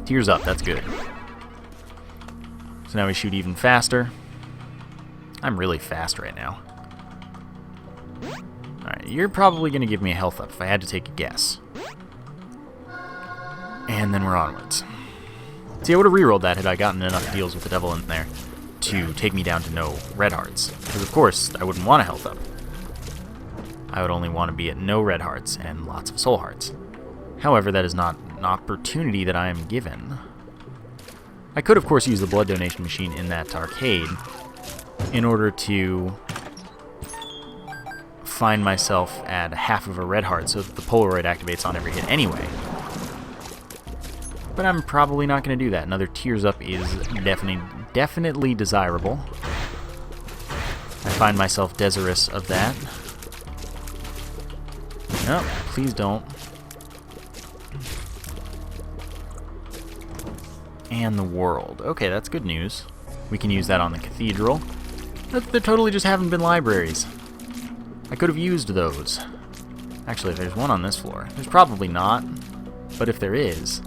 Tears up, that's good. So now we shoot even faster. I'm really fast right now. Alright, you're probably going to give me a health up if I had to take a guess. And then we're onwards. See, I would have rerolled that had I gotten enough deals with the devil in there to take me down to no red hearts. Because of course, I wouldn't want a health up. I would only want to be at no red hearts and lots of soul hearts. However, that is not an opportunity that I am given. I could, of course, use the blood donation machine in that arcade in order to find myself at half of a red heart so that the Polaroid activates on every hit anyway. But I'm probably not going to do that. Another tears up is definitely desirable. I find myself desirous of that. No, please don't. And the world. Okay, that's good news. We can use that on the cathedral. There totally just haven't been libraries. I could have used those. Actually, there's one on this floor. There's probably not, but if there is,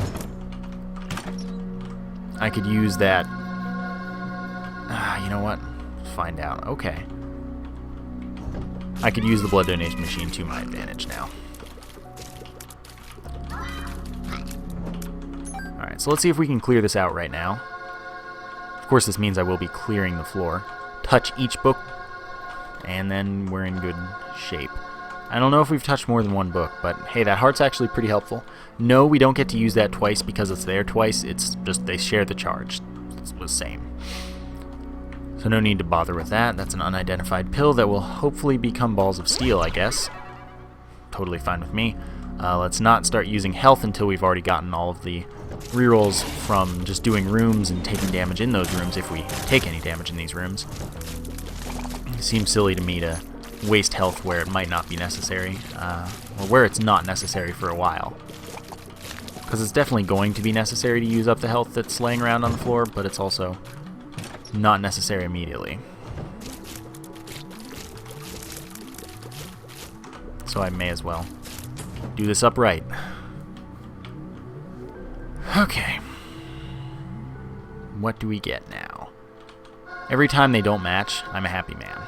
I could use that. You know what? Find out. Okay. I could use the blood donation machine to my advantage now. Alright, so let's see if we can clear this out right now. Of course, this means I will be clearing the floor. Touch each book, and then we're in good shape. I don't know if we've touched more than 1 book, but hey, that heart's actually pretty helpful. No, we don't get to use that twice because it's there twice. It's just they share the charge. It's the same. So no need to bother with that. That's an unidentified pill that will hopefully become balls of steel, I guess. Totally fine with me. Let's not start using health until we've already gotten all of the rerolls from just doing rooms and taking damage in those rooms, if we take any damage in these rooms. It seems silly to me to waste health where it might not be necessary, or where it's not necessary for a while. Because it's definitely going to be necessary to use up the health that's laying around on the floor, but it's also not necessary immediately. So I may as well do this upright. Okay. What do we get now? Every time they don't match, I'm a happy man.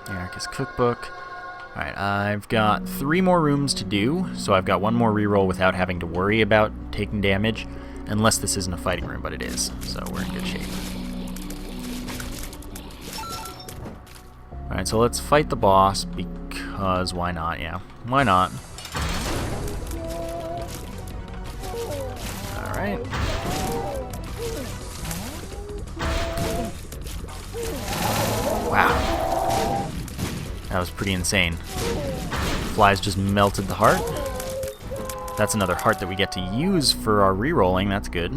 Anarchist Cookbook. Alright, I've got 3 more rooms to do, so I've got 1 more reroll without having to worry about taking damage, unless this isn't a fighting room, but it is, so we're in good shape. Alright, so let's fight the boss, because why not? Yeah, why not? Alright. Wow. That was pretty insane. Flies just melted the heart. That's another heart that we get to use for our rerolling. That's good.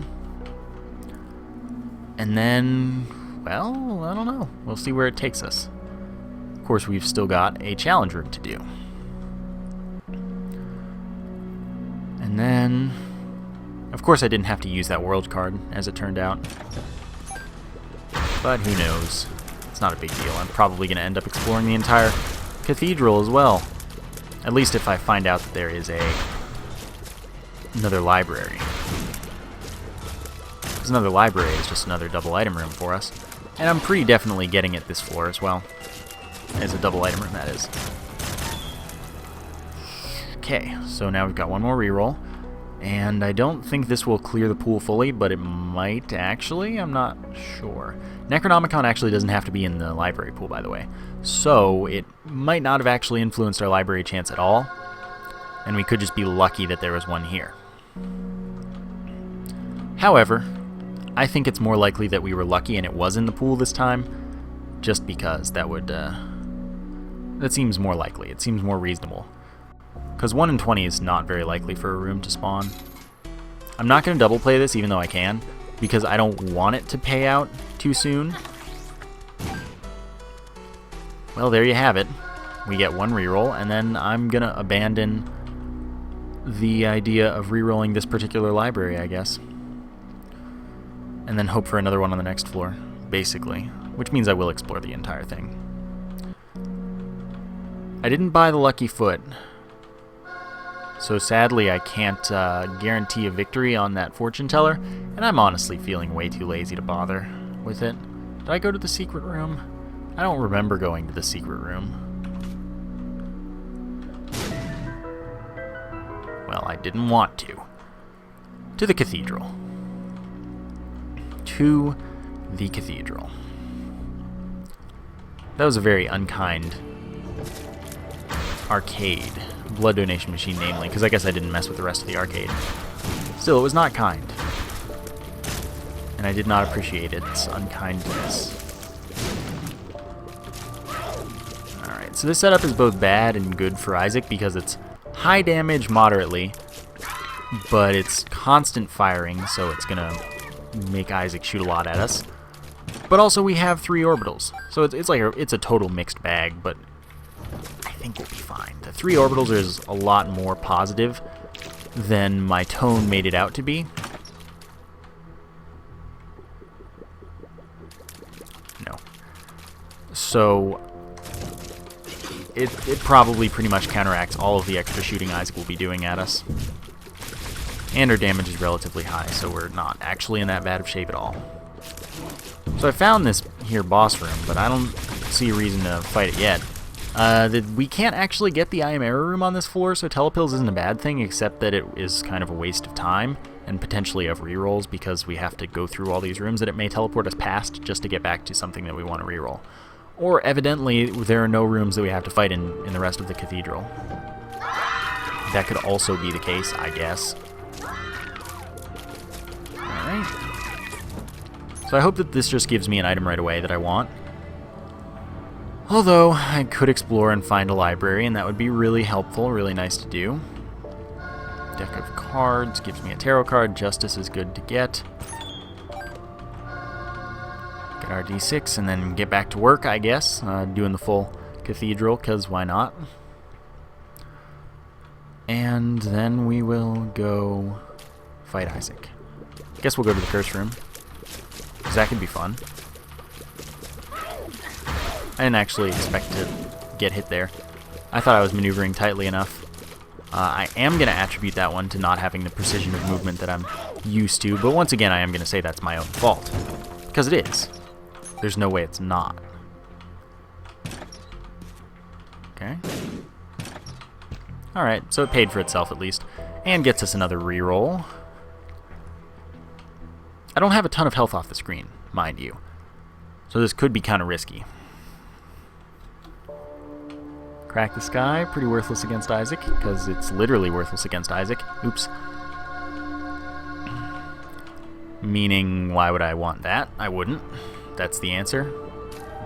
And then, well, I don't know. We'll see where it takes us. Of course, we've still got a challenge room to do. And then, of course, I didn't have to use that world card, as it turned out. But who knows? It's not a big deal. I'm probably going to end up exploring the entire cathedral as well. At least if I find out that there is another library. Because another library is just another double item room for us. And I'm pretty definitely getting it this floor as well. As a double item room, that is. Okay, so now we've got 1 more reroll. And I don't think this will clear the pool fully, but it might actually. I'm not sure. Necronomicon actually doesn't have to be in the library pool, by the way. So it might not have actually influenced our library chance at all. And we could just be lucky that there was one here. However, I think it's more likely that we were lucky and it was in the pool this time. Just because that would... that seems more likely. It seems more reasonable. Because 1 in 20 is not very likely for a room to spawn. I'm not going to double play this, even though I can, because I don't want it to pay out too soon. Well, there you have it. We get 1 reroll, and then I'm going to abandon the idea of rerolling this particular library, I guess. And then hope for another one on the next floor, basically. Which means I will explore the entire thing. I didn't buy the Lucky Foot. So sadly, I can't guarantee a victory on that fortune teller, and I'm honestly feeling way too lazy to bother with it. Did I go to the secret room? I don't remember going to the secret room. Well, I didn't want to. To the cathedral. To the cathedral. That was a very unkind arcade. Blood donation machine, namely, because I guess I didn't mess with the rest of the arcade. Still, it was not kind. And I did not appreciate its unkindness. Alright, so this setup is both bad and good for Isaac because it's high damage moderately, but it's constant firing, so it's going to make Isaac shoot a lot at us. But also we have 3 orbitals, so it's a total mixed bag, but I think we'll be fine. The 3 orbitals is a lot more positive than my tone made it out to be. No. So it probably pretty much counteracts all of the extra shooting Isaac will be doing at us. And our damage is relatively high, so we're not actually in that bad of shape at all. So I found this here boss room, but I don't see a reason to fight it yet. We can't actually get the I Am Error room on this floor, so telepills isn't a bad thing, except that it is kind of a waste of time, and potentially of rerolls, because we have to go through all these rooms that it may teleport us past just to get back to something that we want to reroll. Or evidently, there are no rooms that we have to fight in the rest of the cathedral. That could also be the case, I guess. Alright. So I hope that this just gives me an item right away that I want. Although, I could explore and find a library, and that would be really helpful, really nice to do. Deck of cards gives me a tarot card. Justice is good to get. Get our D6, and then get back to work, I guess. Doing the full cathedral, because why not? And then we will go fight Isaac. Guess we'll go to the curse room, because that could be fun. I didn't actually expect to get hit there. I thought I was maneuvering tightly enough. I am going to attribute that one to not having the precision of movement that I'm used to, but once again I am going to say that's my own fault. Because it is. There's no way it's not. Okay. Alright, so it paid for itself at least. And gets us another reroll. I don't have a ton of health off the screen, mind you. So this could be kind of risky. Crack the Sky, pretty worthless against Isaac, because it's literally worthless against Isaac. Oops. Meaning, why would I want that? I wouldn't. That's the answer.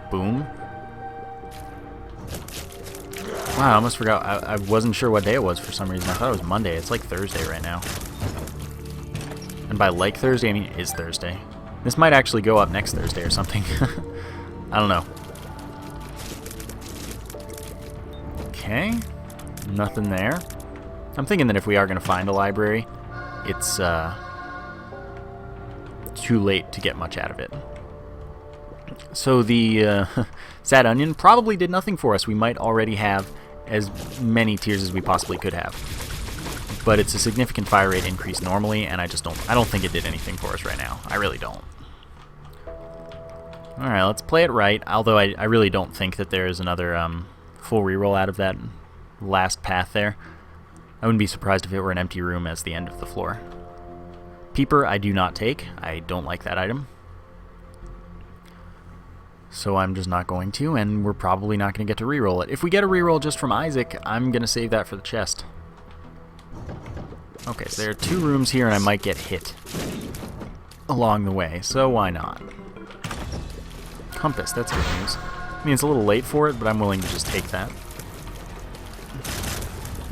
Boom. Wow, I almost forgot. I wasn't sure what day it was for some reason. I thought it was Monday. It's like Thursday right now. And by like Thursday, I mean it is Thursday. This might actually go up next Thursday or something. I don't know. Okay. Nothing there. I'm thinking that if we are going to find a library, it's too late to get much out of it. So the Sad Onion probably did nothing for us. We might already have as many tears as we possibly could have. But it's a significant fire rate increase normally, and I don't think it did anything for us right now. I really don't. Alright, let's play it right, although I really don't think that there is another full reroll out of that last path there. I wouldn't be surprised if it were an empty room as the end of the floor. Peeper I do not take. I don't like that item. So I'm just not going to, and we're probably not going to get to reroll it. If we get a reroll just from Isaac, I'm going to save that for the chest. Okay, so there are 2 rooms here, and I might get hit along the way, so why not? Compass, that's good news. I mean, it's a little late for it, but I'm willing to just take that.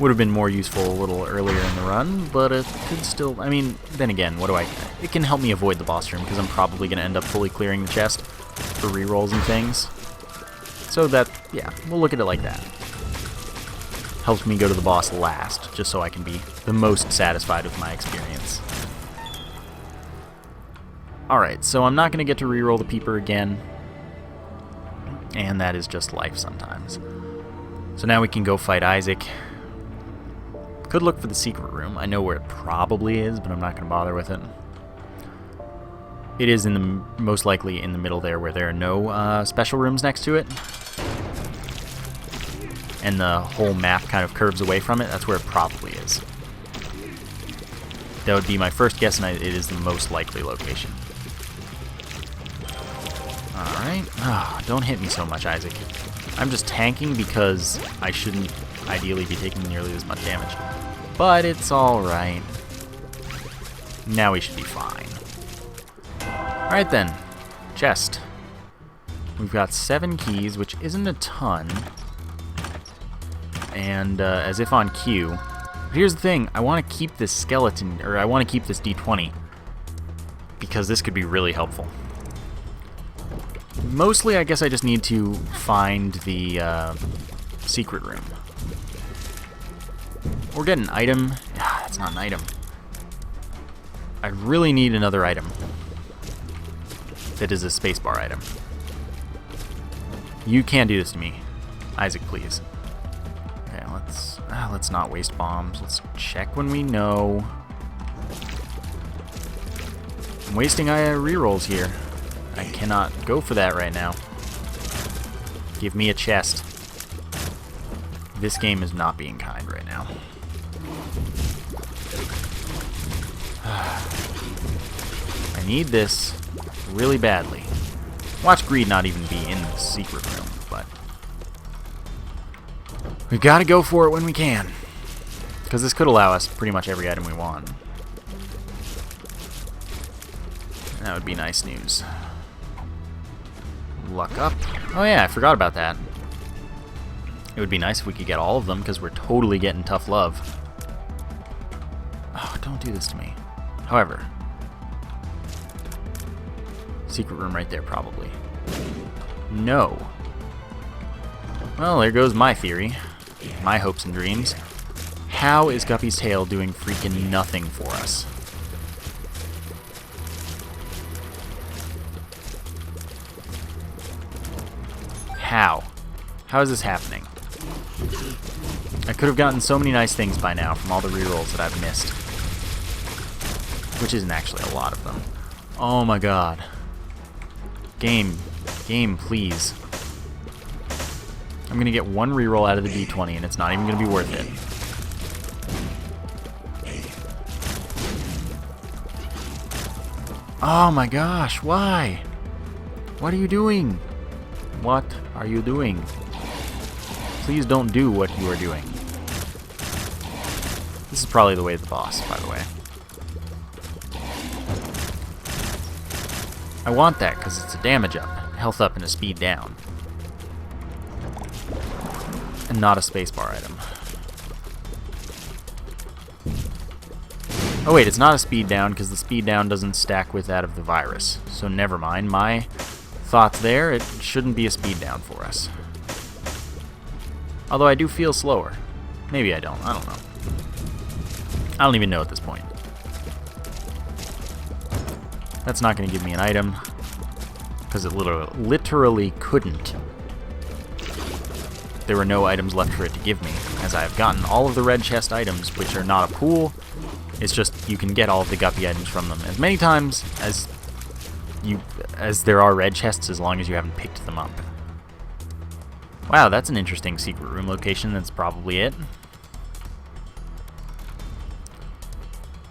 Would have been more useful a little earlier in the run, but it could still... I mean, then again, what do I... It can help me avoid the boss room, because I'm probably going to end up fully clearing the chest for rerolls and things. So that, yeah, we'll look at it like that. Helps me go to the boss last, just so I can be the most satisfied with my experience. Alright, so I'm not going to get to reroll the Peeper again. And that is just life sometimes. So now we can go fight Isaac. Could look for the secret room. I know where it probably is, but I'm not going to bother with it. It is in the most likely in the middle there where there are no special rooms next to it. And the whole map kind of curves away from it. That's where it probably is. That would be my first guess, and it is the most likely location. Alright. Oh, don't hit me so much, Isaac. I'm just tanking because I shouldn't ideally be taking nearly as much damage. But it's alright. Now we should be fine. Alright then. Chest. We've got 7 keys, which isn't a ton. And as if on cue. But here's the thing. I want to keep this skeleton, or I want to keep this D20. Because this could be really helpful. Mostly, I guess I just need to find the secret room. Or get an item. Ah, that's not an item. I really need another item. That is a spacebar item. You can't do this to me. Isaac, please. Okay, let's not waste bombs. Let's check when we know. I'm wasting rerolls here. I cannot go for that right now. Give me a chest. This game is not being kind right now. I need this really badly. Watch Greed not even be in the secret room, but we gotta go for it when we can. Because this could allow us pretty much every item we want. That would be nice news. Luck up. Oh yeah, I forgot about that. It would be nice if we could get all of them, because we're totally getting tough love. Oh, don't do this to me. However, secret room right there, probably. No. Well, there goes my theory. My hopes and dreams. How is Guppy's tail doing freaking nothing for us? How? How is this happening? I could have gotten so many nice things by now from all the rerolls that I've missed. Which isn't actually a lot of them. Oh my god. Game, please. I'm gonna get one reroll out of the D20 and it's not even gonna be worth it. Oh my gosh, why? What are you doing? What are you doing? Please don't do what you are doing. This is probably the way of the boss, by the way. I want that because it's a damage up, health up, and a speed down. And not a spacebar item. Oh wait, it's not a speed down because the speed down doesn't stack with that of the virus. So never mind. My thoughts there, it shouldn't be a speed down for us. Although I do feel slower. Maybe I don't. I don't know. I don't even know at this point. That's not going to give me an item. Because it literally couldn't. There were no items left for it to give me, as I have gotten all of the red chest items, which are not a pool. It's just you can get all of the guppy items from them as many times as there are red chests, as long as you haven't picked them up. Wow, that's an interesting secret room location. That's probably it.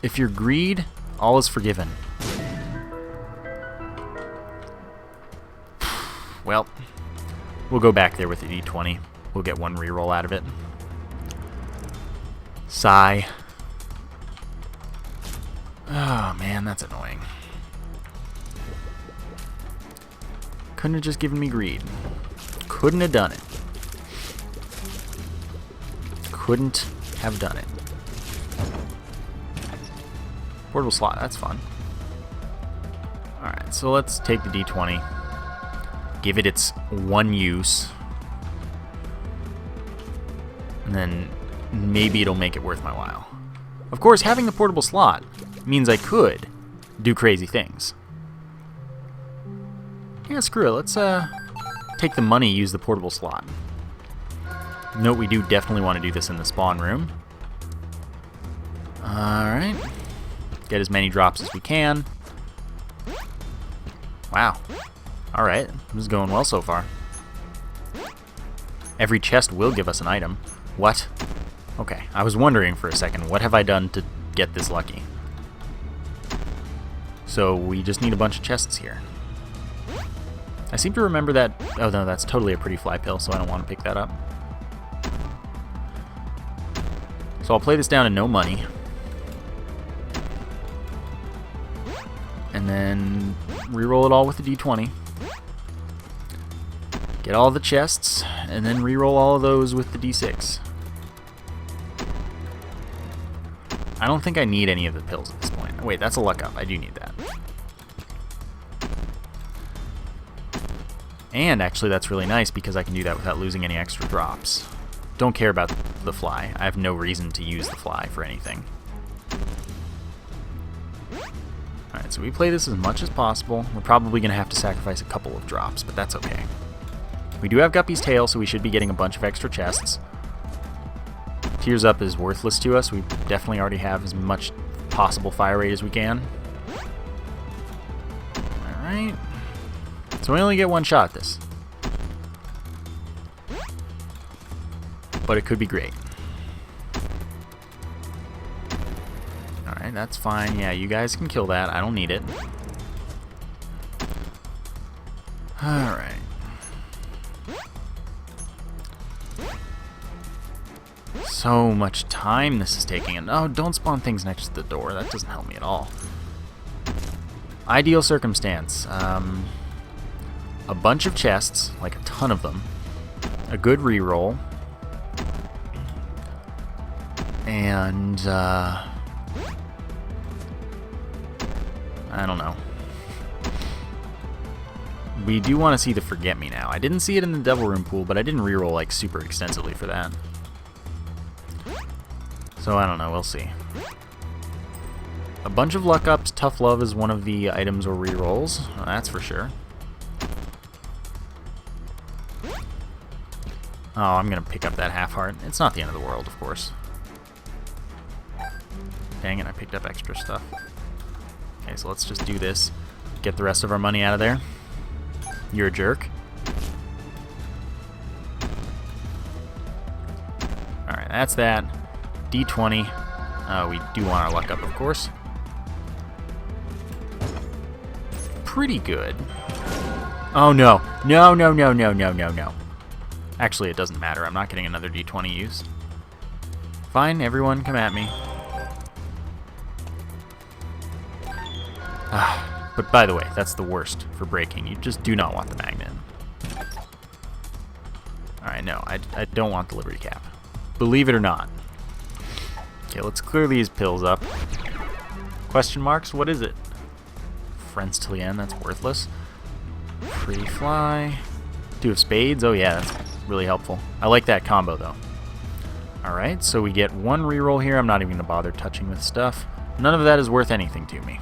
If you're greed, all is forgiven. Well, we'll go back there with the D20. We'll get one reroll out of it. Sigh. Oh man, that's annoying. Couldn't have just given me greed. Couldn't have done it. Couldn't have done it. Portable slot, that's fun. Alright, so let's take the D20. Give it its one use. And then maybe it'll make it worth my while. Of course, having the portable slot means I could do crazy things. Yeah, screw it. Let's take the money, use the portable slot. Note we do definitely want to do this in the spawn room. Alright. Get as many drops as we can. Wow. Alright. This is going well so far. Every chest will give us an item. What? Okay, I was wondering for a second, what have I done to get this lucky? So we just need a bunch of chests here. I seem to remember that... Oh no, that's totally a pretty fly pill, so I don't want to pick that up. So I'll play this down to no money. And then reroll it all with the D20. Get all the chests, and then reroll all of those with the D6. I don't think I need any of the pills at this point. Wait, that's a luck up. I do need that. And actually that's really nice because I can do that without losing any extra drops. Don't care about the fly. I have no reason to use the fly for anything. Alright, so we play this as much as possible. We're probably going to have to sacrifice a couple of drops, but that's okay. We do have Guppy's tail, so we should be getting a bunch of extra chests. Tears Up is worthless to us. We definitely already have as much possible fire rate as we can. Alright. So we only get one shot at this. But it could be great. Alright, that's fine. Yeah, you guys can kill that. I don't need it. Alright. So much time this is taking. And oh, don't spawn things next to the door. That doesn't help me at all. Ideal circumstance. A bunch of chests, like a ton of them. A good reroll. And, I don't know. We do want to see the Forget Me Now. I didn't see it in the Devil Room pool, but I didn't reroll like super extensively for that. So I don't know, we'll see. A bunch of luck ups. Tough Love is one of the items or rerolls. That's for sure. Oh, I'm gonna pick up that half heart. It's not the end of the world, of course. Dang it, I picked up extra stuff. Okay, so let's just do this. Get the rest of our money out of there. You're a jerk. Alright, that's that. D20. We do want our luck up, of course. pretty good. Oh no. No, no, no, no, no, no, no. Actually, it doesn't matter. I'm not getting another D20 used. Fine, everyone, come at me. But by the way, that's the worst for breaking. You just do not want the magnet. Alright, no, I don't want the Liberty Cap. Believe it or not. Okay, let's clear these pills up. Question marks? What is it? Friends till the end, that's worthless. Pretty fly. Two of spades? Oh yeah, that's really helpful. I like that combo though. Alright, so we get one reroll here. I'm not even going to bother touching with stuff. None of that is worth anything to me.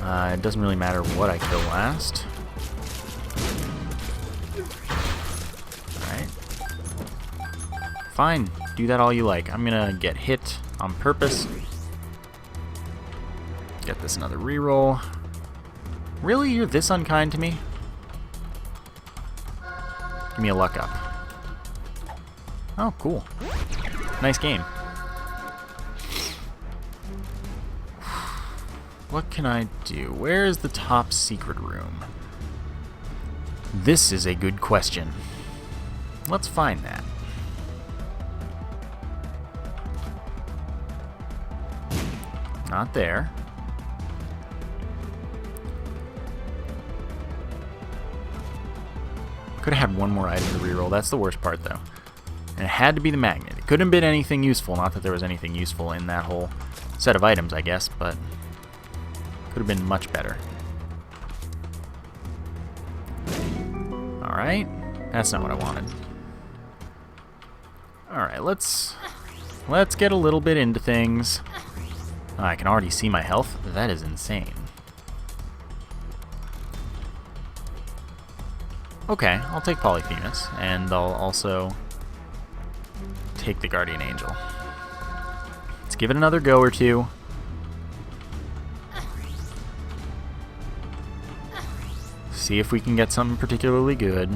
It doesn't really matter what I kill last. Alright. Fine, do that all you like. I'm gonna get hit on purpose. Get this another reroll. Really? You're this unkind to me? Give me a luck up. Oh, cool. Nice game. What can I do? Where is the top secret room? This is a good question. Let's find that. Not there. Could have had one more item to reroll. That's the worst part, though. And it had to be the magnet. It couldn't have been anything useful. Not that there was anything useful in that whole set of items, I guess, but could have been much better. Alright. That's not what I wanted. Alright, let's get a little bit into things. Oh, I can already see my health. That is insane. Okay, I'll take Polyphemus, and I'll also take the Guardian Angel. Let's give it another go or two. See if we can get something particularly good.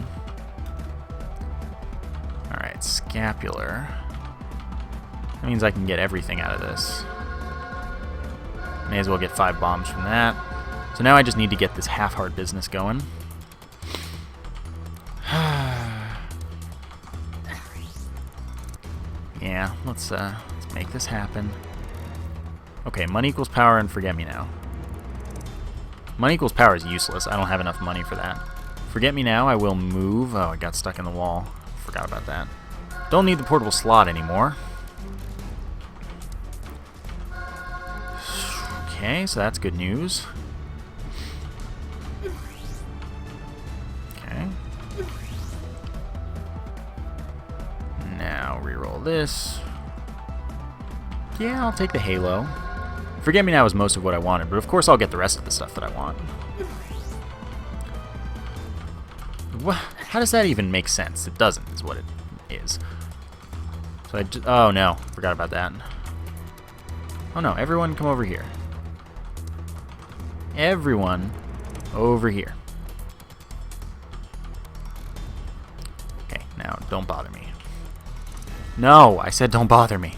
Alright, Scapular. That means I can get everything out of this. May as well get 5 bombs from that. So now I just need to get this half-heart business going. Yeah, let's make this happen. Okay, money equals power and forget me now. Money equals power is useless. I don't have enough money for that. Forget me now, I will move. Oh, I got stuck in the wall. Forgot about that. Don't need the portable slot anymore. Okay, so that's good news. Okay. Now reroll this. Yeah, I'll take the Halo. Forget Me Now is most of what I wanted, but of course I'll get the rest of the stuff that I want. What? How does that even make sense? It doesn't, is what it is. So oh no, forgot about that. Oh no, everyone come over here. Everyone over here. Okay, now don't bother me. No, I said don't bother me.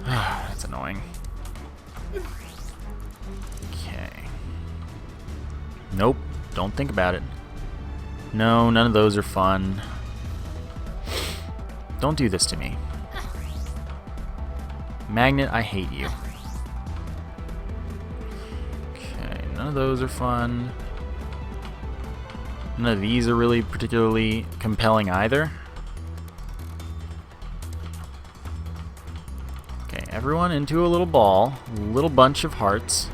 That's annoying. Okay. Nope, don't think about it. No, none of those are fun. Don't do this to me. Magnet, I hate you. Okay, none of those are fun. None of these are really particularly compelling either. Okay, everyone into a little ball. A little bunch of hearts.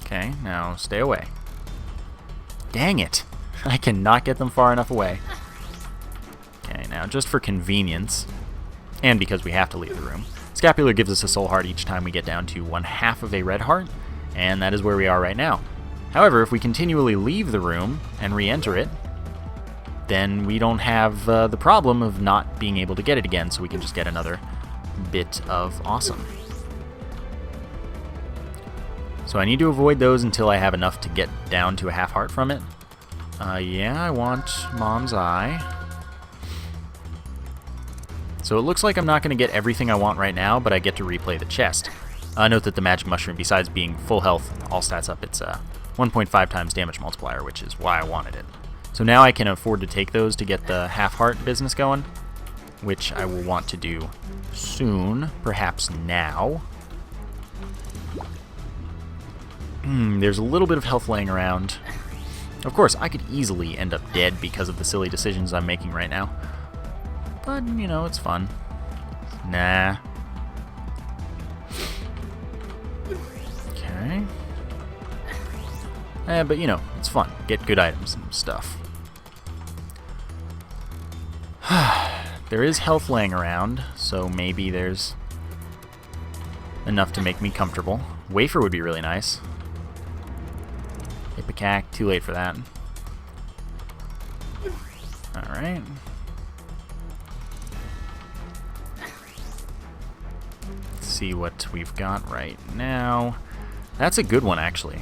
Okay, now stay away. Dang it! I cannot get them far enough away. Okay, now just for convenience, and because we have to leave the room, Scapular gives us a soul heart each time we get down to 1/2 of a red heart, and that is where we are right now. However, if we continually leave the room and re-enter it, then we don't have the problem of not being able to get it again, so we can just get another bit of awesome. So I need to avoid those until I have enough to get down to a half heart from it. Yeah, I want Mom's Eye. So it looks like I'm not going to get everything I want right now, but I get to replay the chest. Note that the magic mushroom, besides being full health, all stats up, it's 1.5 times damage multiplier, which is why I wanted it. So now I can afford to take those to get the half-heart business going, which I will want to do soon, perhaps now. There's a little bit of health laying around. Of course, I could easily end up dead because of the silly decisions I'm making right now. But, you know, it's fun. Nah. Okay. But, you know, it's fun. Get good items and stuff. There is health laying around, so maybe there's enough to make me comfortable. Wafer would be really nice. Ipecac, too late for that. Alright. Let's see what we've got right now. That's a good one, actually.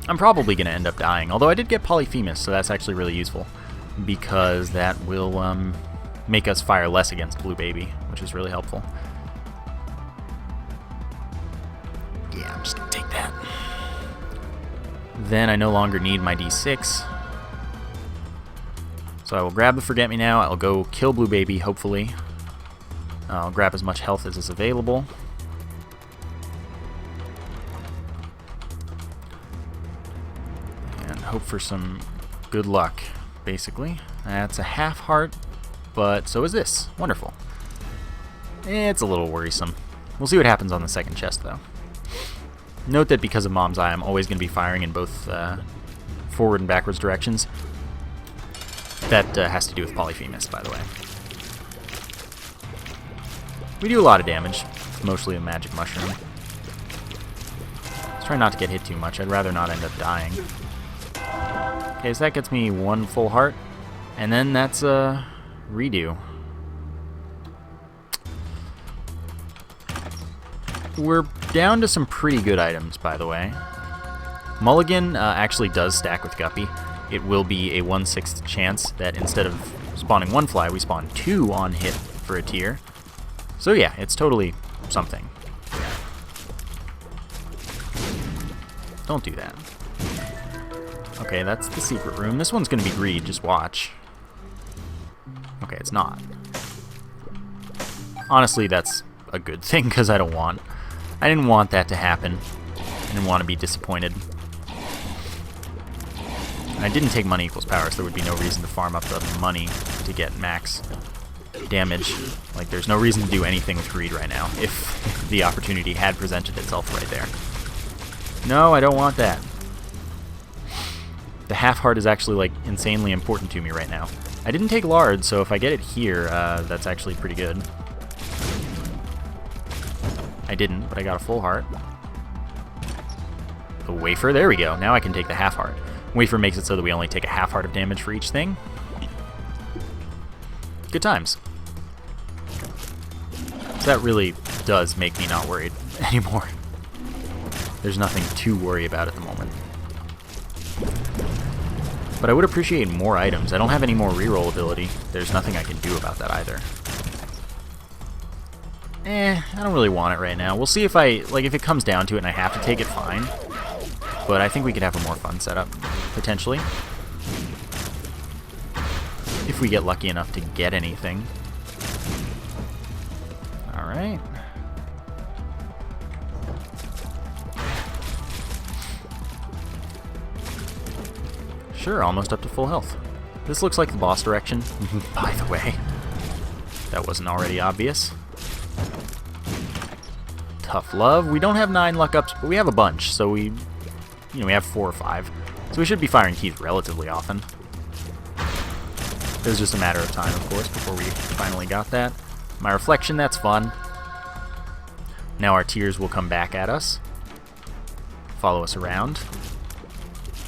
I'm probably going to end up dying, although I did get Polyphemus, so that's actually really useful, because that will make us fire less against Blue Baby, which is really helpful. Yeah, I'm just going to take that. Then I no longer need my D6. So I will grab the Forget-Me-Now, I'll go kill Blue Baby, hopefully. I'll grab as much health as is available. And hope for some good luck, basically. That's a half heart, but so is this. Wonderful. It's a little worrisome. We'll see what happens on the second chest, though. Note that because of Mom's Eye, I'm always going to be firing in both forward and backwards directions. That has to do with Polyphemus, by the way. We do a lot of damage. It's mostly a magic mushroom. Let's try not to get hit too much. I'd rather not end up dying. Okay, so that gets me one full heart. And then that's a redo. We're down to some pretty good items, by the way. Mulligan actually does stack with Guppy. It will be a 1/6 chance that instead of spawning one fly, we spawn two on hit for a tier. So yeah, it's totally something. Don't do that. Okay, that's the secret room. This one's going to be greed, just watch. Okay, it's not. Honestly, that's a good thing, because I didn't want that to happen. I didn't want to be disappointed. And I didn't take money equals power, so there would be no reason to farm up the money to get max damage. Like, there's no reason to do anything with greed right now, if the opportunity had presented itself right there. No, I don't want that. The half heart is actually, like, insanely important to me right now. I didn't take lard, so if I get it here, that's actually pretty good. I didn't, but I got a full heart. The wafer, there we go. Now I can take the half heart. Wafer makes it so that we only take a half heart of damage for each thing. Good times. So that really does make me not worried anymore. There's nothing to worry about at the moment. But I would appreciate more items. I don't have any more reroll ability. There's nothing I can do about that either. I don't really want it right now. We'll see if if it comes down to it and I have to take it, fine. But I think we could have a more fun setup, potentially. If we get lucky enough to get anything. Alright. Sure, almost up to full health. This looks like the boss direction, by the way. That wasn't already obvious. Tough love. We don't have 9 luck ups, but we have a bunch, so we have 4 or 5. So we should be firing teeth relatively often. It was just a matter of time, of course, before we finally got that. My reflection, that's fun. Now our tears will come back at us. Follow us around.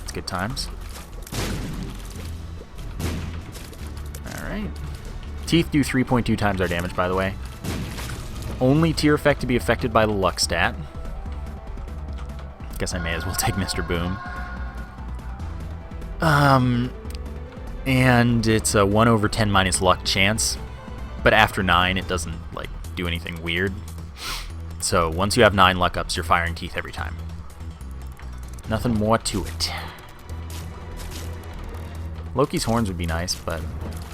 It's good times. Alright. Teeth do 3.2 times our damage, by the way. Only tier effect to be affected by the luck stat. Guess I may as well take Mr. Boom. And it's a 1/10 minus luck chance. but after 9 it doesn't like do anything weird. So once you have 9 luck ups, you're firing teeth every time. Nothing more to it. Loki's horns would be nice, but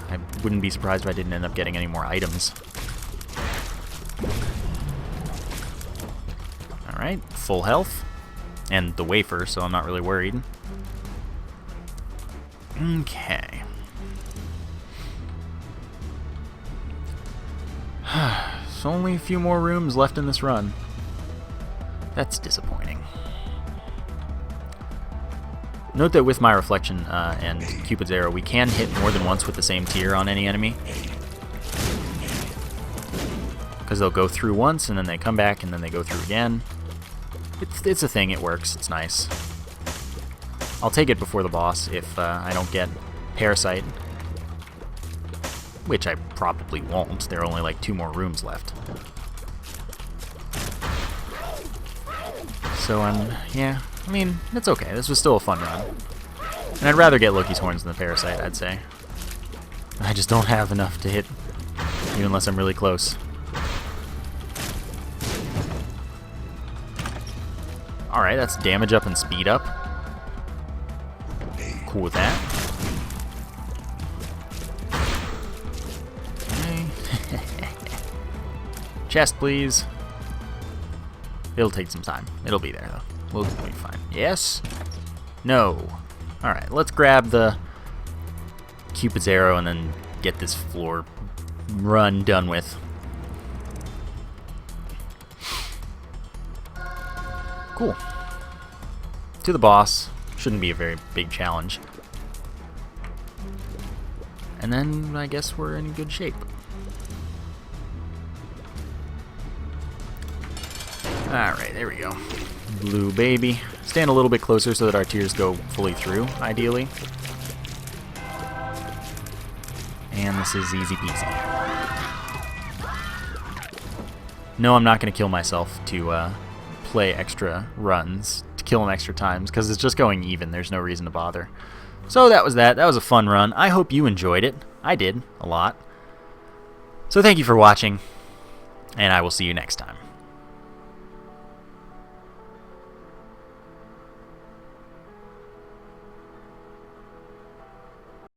I wouldn't be surprised if I didn't end up getting any more items. Alright, full health. And the wafer, so I'm not really worried. Okay. There's only a few more rooms left in this run. That's disappointing. Note that with my reflection and Cupid's arrow, we can hit more than once with the same tier on any enemy. Because they'll go through once, and then they come back, and then they go through again. It's a thing, it works, it's nice. I'll take it before the boss if I don't get Parasite. Which I probably won't. There are only like 2 more rooms left. So, yeah, I mean, it's okay. This was still a fun run. And I'd rather get Loki's horns than the Parasite, I'd say. I just don't have enough to hit, even unless I'm really close. Alright, that's damage up and speed up. Cool with that. Chest, please. It'll take some time. It'll be there, though. We'll be fine. Yes? No. Alright, let's grab the Cupid's arrow and then get this floor run done with. Cool. To the boss. Shouldn't be a very big challenge. And then I guess we're in good shape. Alright, there we go. Blue baby. Stand a little bit closer so that our tiers go fully through, ideally. And this is easy peasy. No, I'm not going to kill myself to play extra runs, to kill them extra times, because it's just going even. There's no reason to bother. So that was that. That was a fun run. I hope you enjoyed it. I did, a lot. So thank you for watching, and I will see you next time.